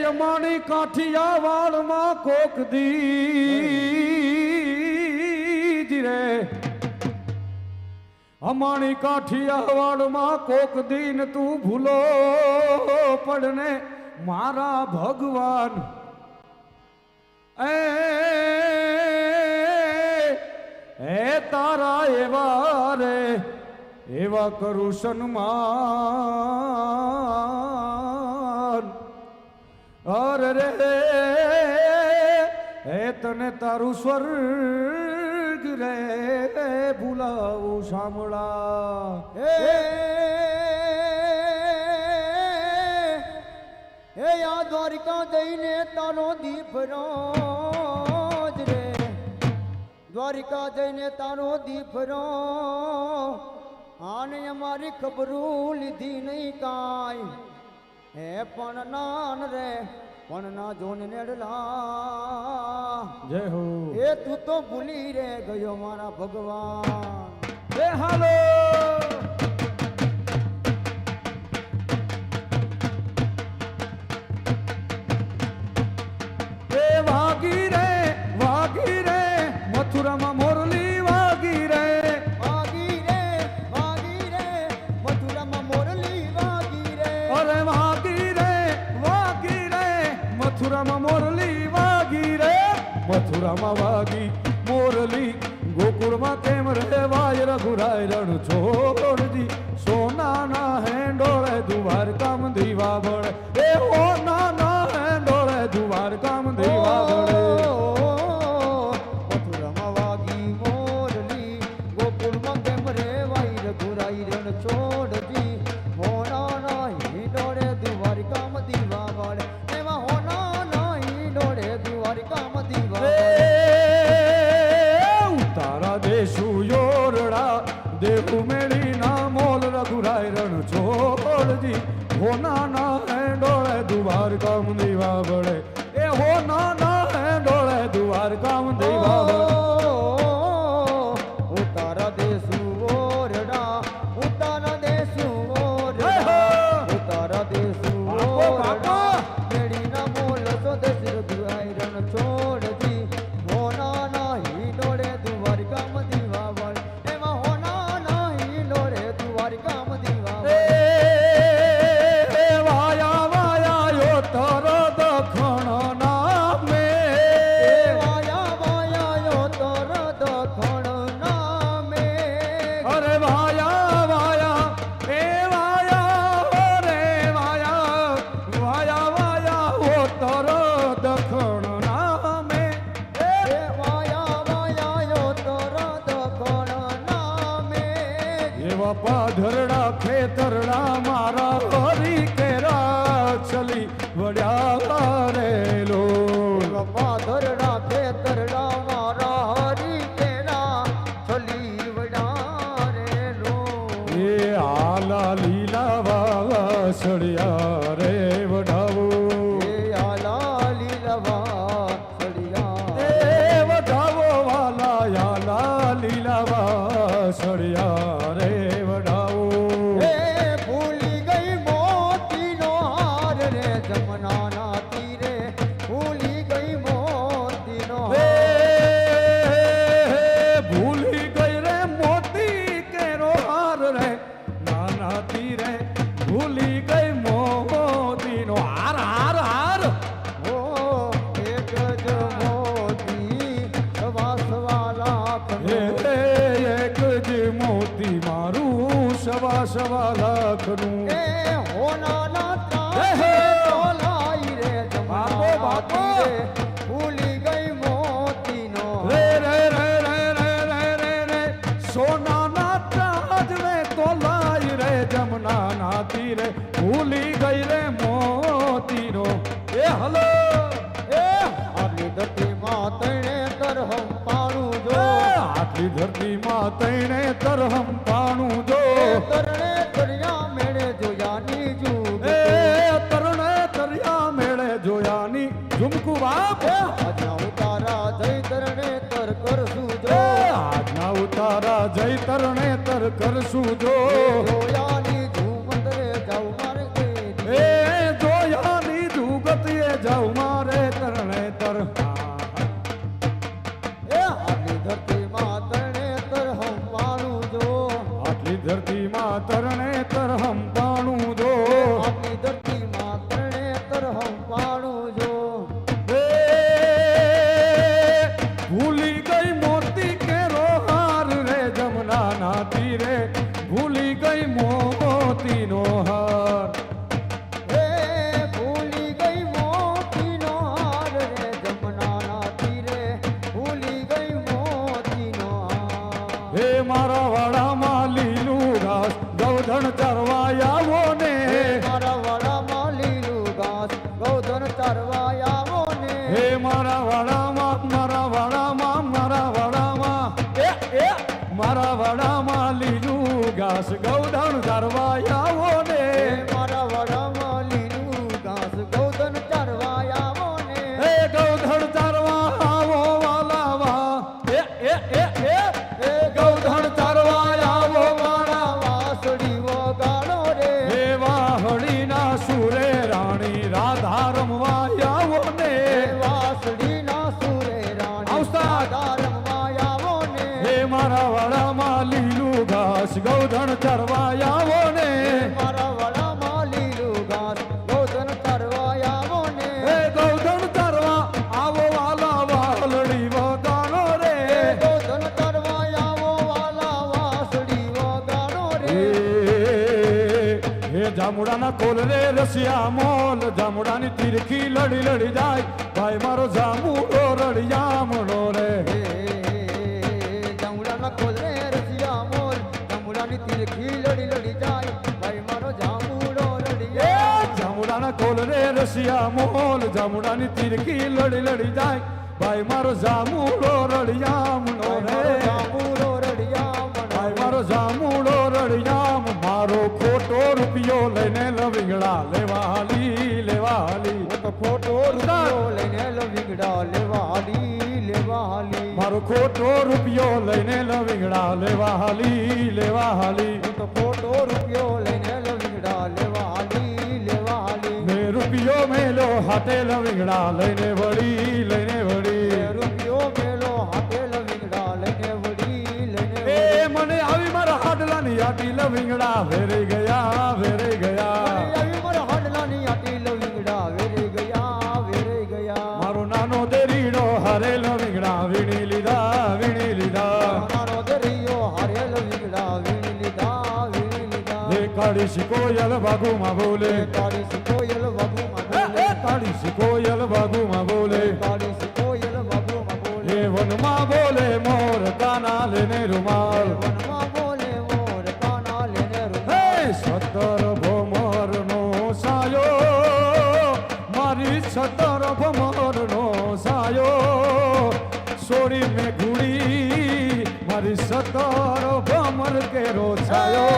યમાણી કાઠિયાવાડમાં કોક દી રે અમાણી કાઠિયાવાડમાં કોક દીન તું ભૂલો પડને મારા ભગવાન એ તારા એવા રે એવા કરું સન્માન અરે રે હે તને તારું સ્વર્ગ રે ભૂલાવું સાંભળા હે યા દ્વારિકા જઈને તારો દીપરો રે દ્વારિકા જઈને તારો દીપરો આને અમારી ખબરું લીધી નહીં કાંઈ હે પણ નાન રે પણ ના જોન નેડલા જય હો એ તું તો ભૂલી રે ગયો મારા ભગવાન એ હાલો મથુરામાં વાગી મોરલી, ગોકુળમાં કેમ રહેવાય રઘુરાય રણ છોડજી. સોનાના હેંડોળે દ્વારકામ દીવા બળે, એ હોનાના હેંડોળે દ્વારકામ દીવા બળે. મથુરામાં વાગી મોરલી, ગોકુળમાં કેમ રેવાય રઘુરાય રણ છોડજી. હોનાના હિંડોળે દ્વારકામ દીવા બળે, એમાં હોનાના હિંડોળે દ્વારકામ દીવા બળે. તારા દેશુ યોરડા દેવું મેળી ના મોલ રઘુરાય રણ છોડજી. હોનાના હેંડોળે દ્વારકામ દીવા બળે, એ હોનાના હેંડોળે દ્વારકામ દીવા બળે. ઉતારા દેશુ ઓરડા, ઉતારા દેશુ ઓરડા, ઉતારા દેશુ ઓરડા, મેળીના મોલ સ્વદેશ રઘુરાય રણ છોડજી. હોનાના હિંડોળે દ્વારકામ દીવા બળે, એમાં હોનાના હિંડોળે દ્વારકામ દીવા બળે. વાયા વાયા યો તર દખણ નામે, વાયા વાયા યો તર દખણ નામે. અરે વાયા વાયા એ વાયા રે વાયા, વાયા વાયા ઓ તર દખણ નામે. વાયા વાયા યો તર દખણ નામે. એવા પાધરડા ખેતરડા મારા હરી કેરા ચલી વડ્યા રેલો. પાધરડા ખેતરડા મારા હરી કેરા છલી વડારેલો. એ આલા લીલા વાસળિયા રે વડાવો, એ આલા લીલવા સળિયા. એ વડાવો વાલા આલા લીલા વાસળિયા રે વડાવો. એ ભૂલી ગઈ મોતીનો હાર રે જમનાના તીરે, ભૂલી ગઈ મોતીનો એ હાર. ભૂલી ગઈ રે મોતી કેરો હાર રે, નાના તીરે ભૂલી ગઈ મોતીનો હાર હાર હાર. ઓ એક જ મોતી સવા લાખ એ એક જ મોતી મારું સવા સવા લાખનું. એ હોનાના ત્રાસે તોલાઈ રે જમનાના તીરે, ભૂલી ગઈ મોતીનો રે રે રે રે રે રે રે રે સોનાના ત્રાજવે તોલાઈ રે જમનાના તીરે, ભૂલી ગઈ રે મોતીનો. એ હલો એ આટલી ધરતીમાં તણે તરહમ પાણું જો, આટલી ધરતીમાં તૈણે તરહમ પાણું જો. તરણે તરિયા મેળે જોયાની જુગ. એ તરણે તરિયા મેળે જોયાની ઝુમકુ બાપ. આજના ઉતારા જઈ તરણે તર કરશું જો, આજના ઉતારા જઈ તરણે તર કરશું જો. જોયાની ઝુમતરે જાઉં મારે એ જોયાની જુગતીએ જાઉં મારે તરણે તર. એ આટલી ધરતીમાં તરણે તરહમ પાણું જો, આટલી ધરતીમાં તરણે તરહમ પાણું જો. આટલી ધરતીમાં તરણે તરહમ પાણું જો. એ ભૂલી ગઈ મોતી કેરો હાર રે જમનાના તીરે, ભૂલી ગઈ મોતીનો હાર. એ ભૂલી ગઈ મોતીનો હાર રે જમનાના તીરે, ભૂલી ગઈ મોતીનો હાર. હે મારા વાડામાં લીલું ઘાસ ગૌધણ ચરવા આવો ને. મારા વાડામાં લીલું ઘાસ ગૌધન ચરવા આવો ને. હે મારા વાડામાં મારા વાડામાં મારા વાડામાં મારા વાડામાં લીલું ઘાસ ગૌધણ ચરવા આવો ને. મારા વાડામાં લીલું ઘાસ ગૌધન ચરવા આવો ને. હે ગૌધણ ચરવા આવો વાલાવા. એ ગૌધન ચરવા આવો મારા વાસળી વગાડો રે. હે વાહડીના સુરે રાણી રાધા રમવા આવો ને. વાસળીના સુરે રાણી રાધા રમવા આવો ને. હે મારા વાડામાં લીલું ઘાસ ગૌધણ ચરવા આવો ને. મારા વાડામાં લીલું ઘાસ ગૌધન ચરવા આવો ને. હે ગૌધણ ચરવા આવો વાલા વાહલ જામુડાના કોલ રે રસિયા મોલ, જામુડાની તીરખી લડી લડી જાય, ભાઈ મારો જામુડો રળિયામણો રે. જામુડાના કોલ રે રસિયા મોલ, જામુડાની તીરખી લડી લડી જાય, ભાઈ મારો જામુડો રળિયા. જામુડાના કોલ રે રસિયા મોલ, જામુડાની તીરખી લડી લડી જાય, ભાઈ મારો જામુડો રળિયામણો રે. જામુડો રળિયામ, ભાઈ મારો જામુડો રળિયામ, મારો ખોટો રૂપિયો લઈને લવિંગડા લેવા હાલી લેવા હાલી. તો ખોટો રૂપિયો લઈને લવિંગડા લેવા હાલી લેવા હાલી. મારો ખોટો રૂપિયો લઈને લવિંગડા લેવા હાલી લેવા હાલી. તો ખોટો રૂપિયો લઈને લવિંગડા લેવા હાલી લેવા હાલી. મેં રૂપિયો મેલો હાથે લવિંગડા લઈને વળી લઈને વળી. રૂપિયો મેલો હાથે લવિંગડા લઈને વળી લઈને એ મને આવી મારા હાડલાની આટી લવિંગડા વેરી ગયા વેરી ગયા. આવી મારા હાડલાની આટી લવિંગડા વેરી ગયા વેરી ગયા. મારો નાનો દેરીડો હારે લવિંગડા વીણી લીધા વીણી લીધા. મારો દરિયો હારે લવિંગડા વીણી લીધા વીણી લીધા. એ કાળી શિકોયલ બાગુમાં બોલે, કાળી સિકોયલ વાગુમાં બોલે, કાળી શિકોયલ બાગુમાં બોલે. કાળી સિકોયલ વાગુમાં બોલે. એ વનમાં બોલે મોર કાના લેને રૂમાલ. વનમાં બોલે મોર કાના લેને હે રૂમાલ. સતર ભમરનો સાયો, મારી સતર ભમરનો સાયો, સોડી મેં ઘુડી મારી સતર ભમર કેરો છાયો.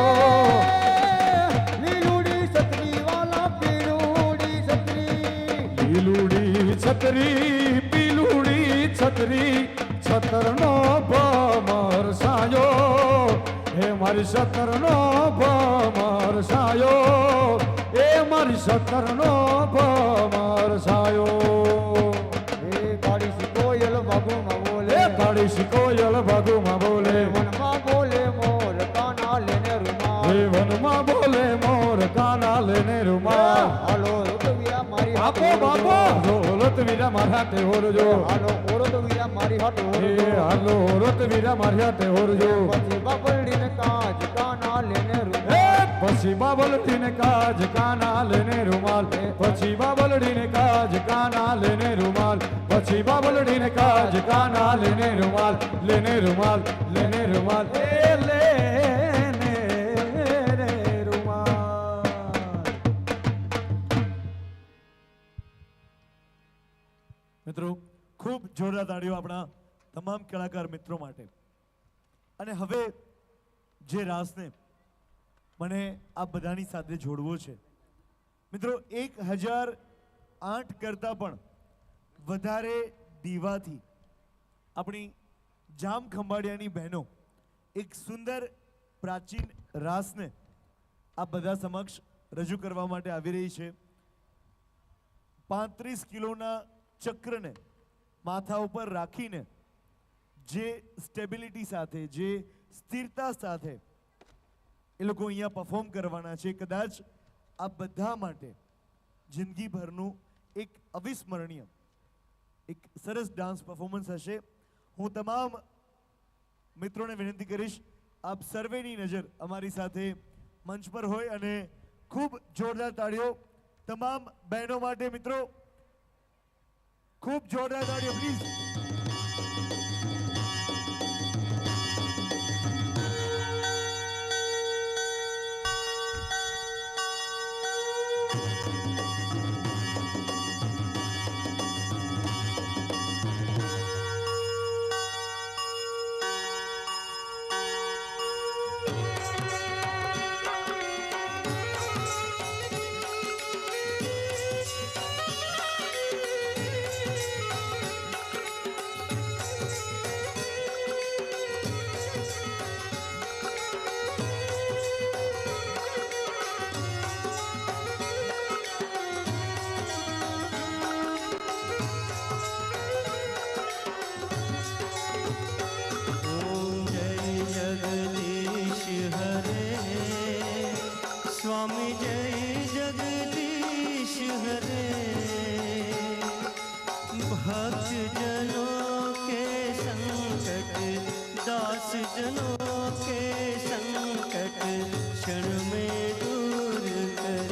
લીલુડી છત્રી વાલા પીલુડી છત્રી. લીલુડી છત્રી પીલુડી છત્રી, છતરનો ભમર સાયો, હે મારી સતરનો ભમર સાયો, એ મારી સતરનો ભમર સાયો. એ કાળી સિકોયલ વાગુમાં બોલે, એ કાળી શિકોયલ બાગુમાં બોલે. વનમાં બોલે મોર કાના લેને રૂમાલ. એ વનમાં બોલે મોર કાના લેને રૂમાલ. હાલો ઋતુવીરા મારી બાપો હાથે બાપો ઓરજો. રોલત વીરા મારા હાથે ઓરજો. હાલો ઋતુવીરા મારી હાથે એ ઓરજો. હાલો રોત વીરા મારી હાથે ઓરજો. પછી બાબરડીને કાજ કાના લેને એ રૂમાલ. પછી બાબલડીને કાજ કાના લેને રૂમાલ. પછી બાબલડીને કાજ કાના લેને રૂમાલ. પછી બાબલડીને કાજ કાના લેને રૂમાલ. લેને રૂમાલ લેને રૂમાલ એ લેને રે રૂમાલ. મિત્રો ખૂબ જોરદાર તાળીઓ આપણા તમામ કલાકાર મિત્રો માટે. અને હવે જે રાસને મને આ બધાની સાથે જોડવો છે મિત્રો, 1008 કરતાં પણ વધારે દીવાથી આપણી જામ ખંભાળિયાની બહેનો એક સુંદર પ્રાચીન રાસને આ બધા સમક્ષ રજૂ કરવા માટે આવી રહી છે. 35 કિલોના ચક્રને માથા ઉપર રાખીને જે સ્ટેબિલિટી સાથે, જે સ્થિરતા સાથે એ લોકો અહીંયા પરફોર્મ કરવાના છે, કદાચ આ બધા માટે જિંદગીભરનું એક અવિસ્મરણીય એક સરસ ડાન્સ પરફોર્મન્સ હશે. હું તમામ મિત્રોને વિનંતી કરીશ આપ સર્વેની નજર અમારી સાથે મંચ પર હોય અને ખૂબ જોરદાર તાળીઓ તમામ બહેનો માટે. મિત્રો ખૂબ જોરદાર તાળીઓ પ્લીઝ. स्वामी जय जगदीश हरे, भक्त जनों के संकट, दास जनों के संकट क्षण में दूर कर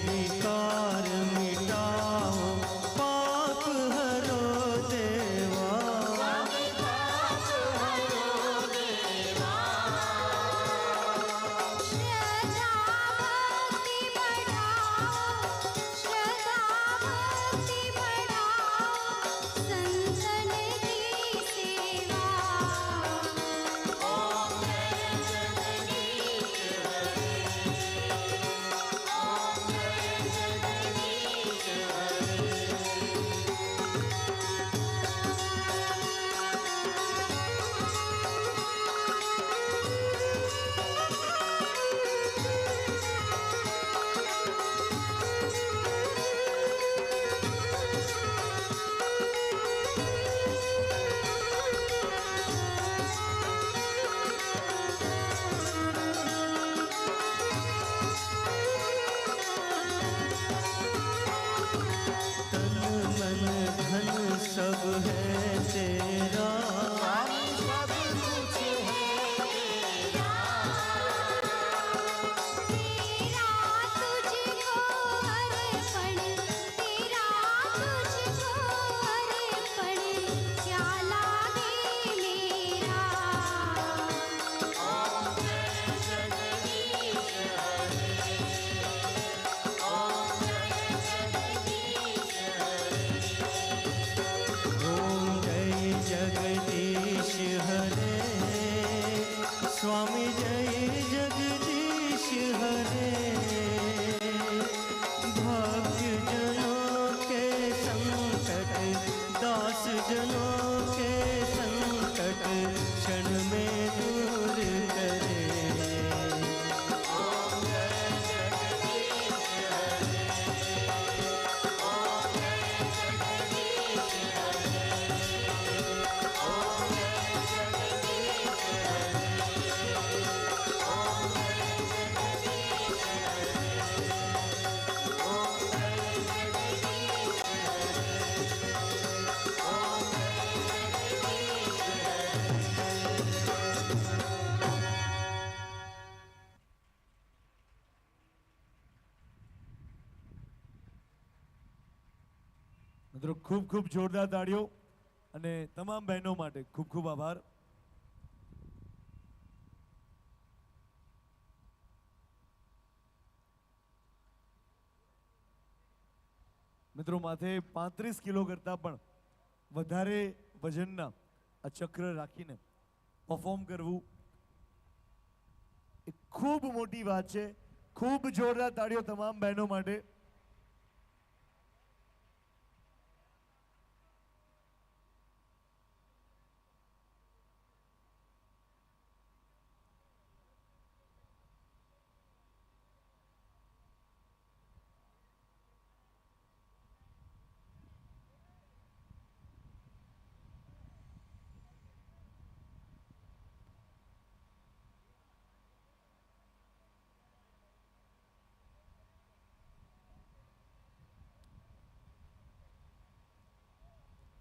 विकार मिटाओ पाप हरो देवा सब है तेरा सब कुछ है तेरा तेरा तुझको अर्पण तेरा तुझको अर्पण क्या लागे मेरा ओम जय जगदीश हरे ओम जय जगदीश जगदीश हरे स्वामी जय जगदीश हरे भक्त जनों के संकट दास जनों के संकट क्षण में दूर करे મિત્રો ખૂબ ખૂબ જોરદાર તાળીઓ અને તમામ બહેનો માટે ખૂબ ખૂબ આભાર. મિત્રો માથે 35 કિલો કરતાં પણ વધારે વજનના આ ચક્ર રાખીને પરફોર્મ કરવું એ ખૂબ મોટી વાત છે. ખૂબ જોરદાર તાળીઓ તમામ બહેનો માટે.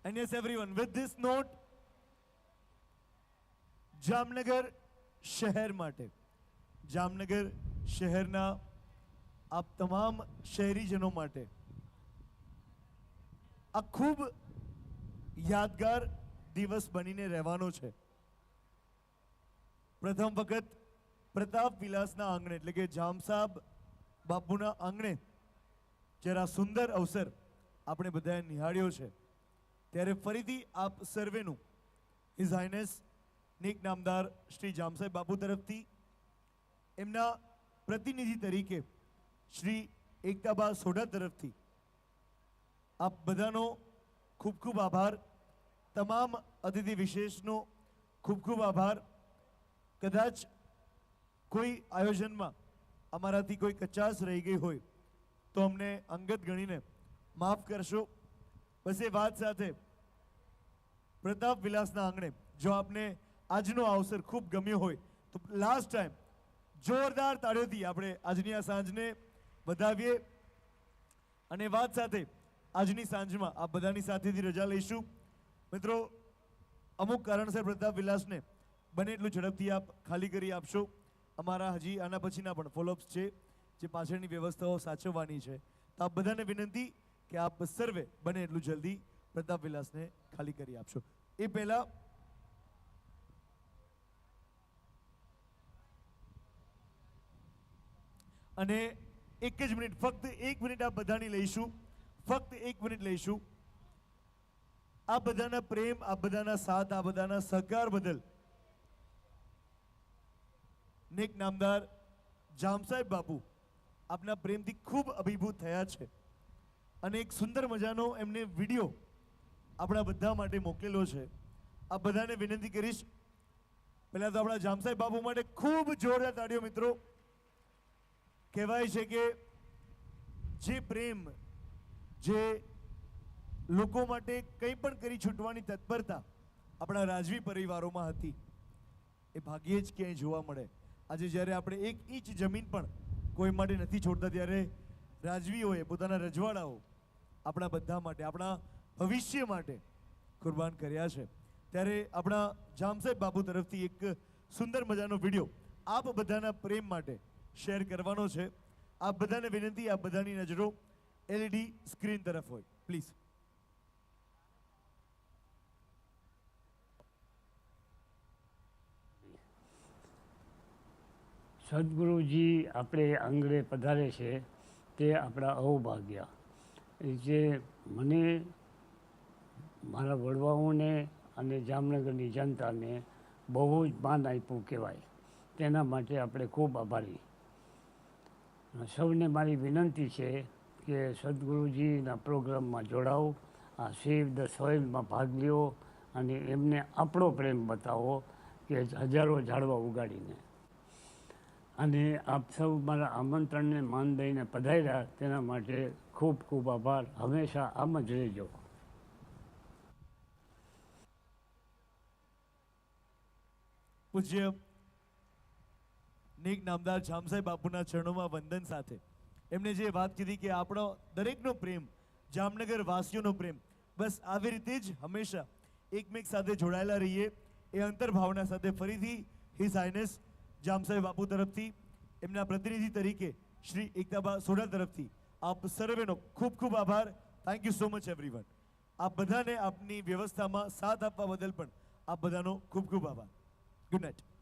And yes, everyone, with this note, Jamnagar શહેર માટે, જામનગર શહેરના આપ તમામ શહેરીજનો માટે આ ખૂબ યાદગાર દિવસ બનીને રહેવાનો છે. પ્રથમ વખત પ્રતાપ વિલાસના આંગણે એટલે કે જામસાબ બાપુના આંગણે જ્યારે આ સુંદર અવસર આપણે બધાએ નિહાળ્યો છે ત્યારે ફરીથી આપ સર્વેનું હિઝ હાઇનેસ નેક નામદાર શ્રી જામસાહેબ બાપુ તરફથી એમના પ્રતિનિધિ તરીકે શ્રી એકતાબા સોઢા તરફથી આપ બધાનો ખૂબ ખૂબ આભાર. તમામ અતિથિ વિશેષનો ખૂબ ખૂબ આભાર. કદાચ કોઈ આયોજનમાં અમારાથી કોઈ કચાશ રહી ગઈ હોય તો અમને અંગત ગણીને માફ કરશો. બસ એ વાત સાથે પ્રતાપ વિલાસના આંગણે જો આપને આજનો અવસર ખૂબ ગમ્યો હોય તો લાસ્ટ ટાઈમ જોરદાર તાળીઓથી આપણે આજની આ સાંજને વધાવીએ. અને વાત સાથે આજની સાંજમાં આપ બધાની સાથેથી રજા લઈશું. મિત્રો, અમુક કારણસર પ્રતાપ વિલાસને બને એટલું ઝડપથી આપ ખાલી કરી આપશો. અમારા હજી આના પછીના પણ ફોલોઅપ્સ છે જે પાછળની વ્યવસ્થાઓ સાચવવાની છે. તો આપ બધાને વિનંતી કે આપ સર્વે બને એટલું જલ્દી પ્રતાપ વિલાસને ખાલી કરી આપશો. એ પહેલા અને એક જ મિનિટ, ફક્ત 1 મિનિટ આપ બધાની લઈશું. ફક્ત 1 મિનિટ લઈશું. આ બધાના પ્રેમ, આ બધાના સાથ, આ બધાના સહકાર બદલ નેક નામદાર જામસાહેબ બાપુ આપના પ્રેમથી ખૂબ અભિભૂત થયા છે અને એક સુંદર મજાનો એમને વિડીયો આપણા બધા માટે મોકલેલો છે. આ બધાને વિનંતી કરીશ, પહેલા તો આપણા જામસાહેબ બાપુ માટે ખૂબ જોરદાર તાળીઓ. મિત્રો, કહેવાય છે કે જે પ્રેમ, જે લોકો માટે કંઈ પણ કરી છૂટવાની તત્પરતા આપણા રાજવી પરિવારોમાં હતી એ ભાગ્યે જ ક્યાંય જોવા મળે. આજે જ્યારે આપણે 1 ઇંચ જમીન પણ કોઈ માટે નથી છોડતા ત્યારે રાજવીઓએ પોતાના રજવાડાઓ આપણા બધા માટે, આપણા ભવિષ્ય માટે કુરબાન કર્યા છે. ત્યારે આપણા જામસાહેબ બાપુ તરફથી એક સુંદર મજાનો વિડીયો આપ બધાના પ્રેમ માટે શેર કરવાનો છે. આપ બધાને વિનંતી, આપ બધાની નજરો LED સ્ક્રીન તરફ હોય, પ્લીઝ. સદગુરુજી આપણે આંગણે પધારે છે તે આપણા અહોભાગ્ય. જે મને, મારા વડવાઓને અને જામનગરની જનતાને બહુ જ માન આપ્યું કહેવાય. તેના માટે આપણે ખૂબ આભારી. સૌને મારી વિનંતી છે કે સદગુરુજીના પ્રોગ્રામમાં જોડાઓ, આ સેવ ધ સોઇલમાં ભાગ લ્યો અને એમને આપણો પ્રેમ બતાવો કે હજારો ઝાડવા ઉગાડીને. અને આપ સૌ મારા આમંત્રણને માન દઈને પધાર્યા તેના માટે ખૂબ ખૂબ આભાર. હંમેશા આમ જ રહેજો. પૂજ્ય નેક નામદાર જામસાહેબ બાપુના ચરણોમાં વંદન સાથે એમણે જે વાત કીધી કે આપણો દરેકનો પ્રેમ, જામનગર વાસીઓનો પ્રેમ, બસ આવી રીતે જ હંમેશા એકમેક સાથે જોડાયેલા રહીએ એ અંતર્ભાવના સાથે ફરીથી હિઝ હાઇનેસ જામસાહેબ બાપુ તરફથી, એમના પ્રતિનિધિ તરીકે શ્રી એકતાબા સોઢા તરફથી આપ સર્વેનો ખૂબ ખૂબ આભાર. Thank you so much everyone. આપ બધાને આપની વ્યવસ્થામાં સાથ આપવા બદલ પણ આપ બધાનો ખૂબ ખૂબ આભાર. Good night.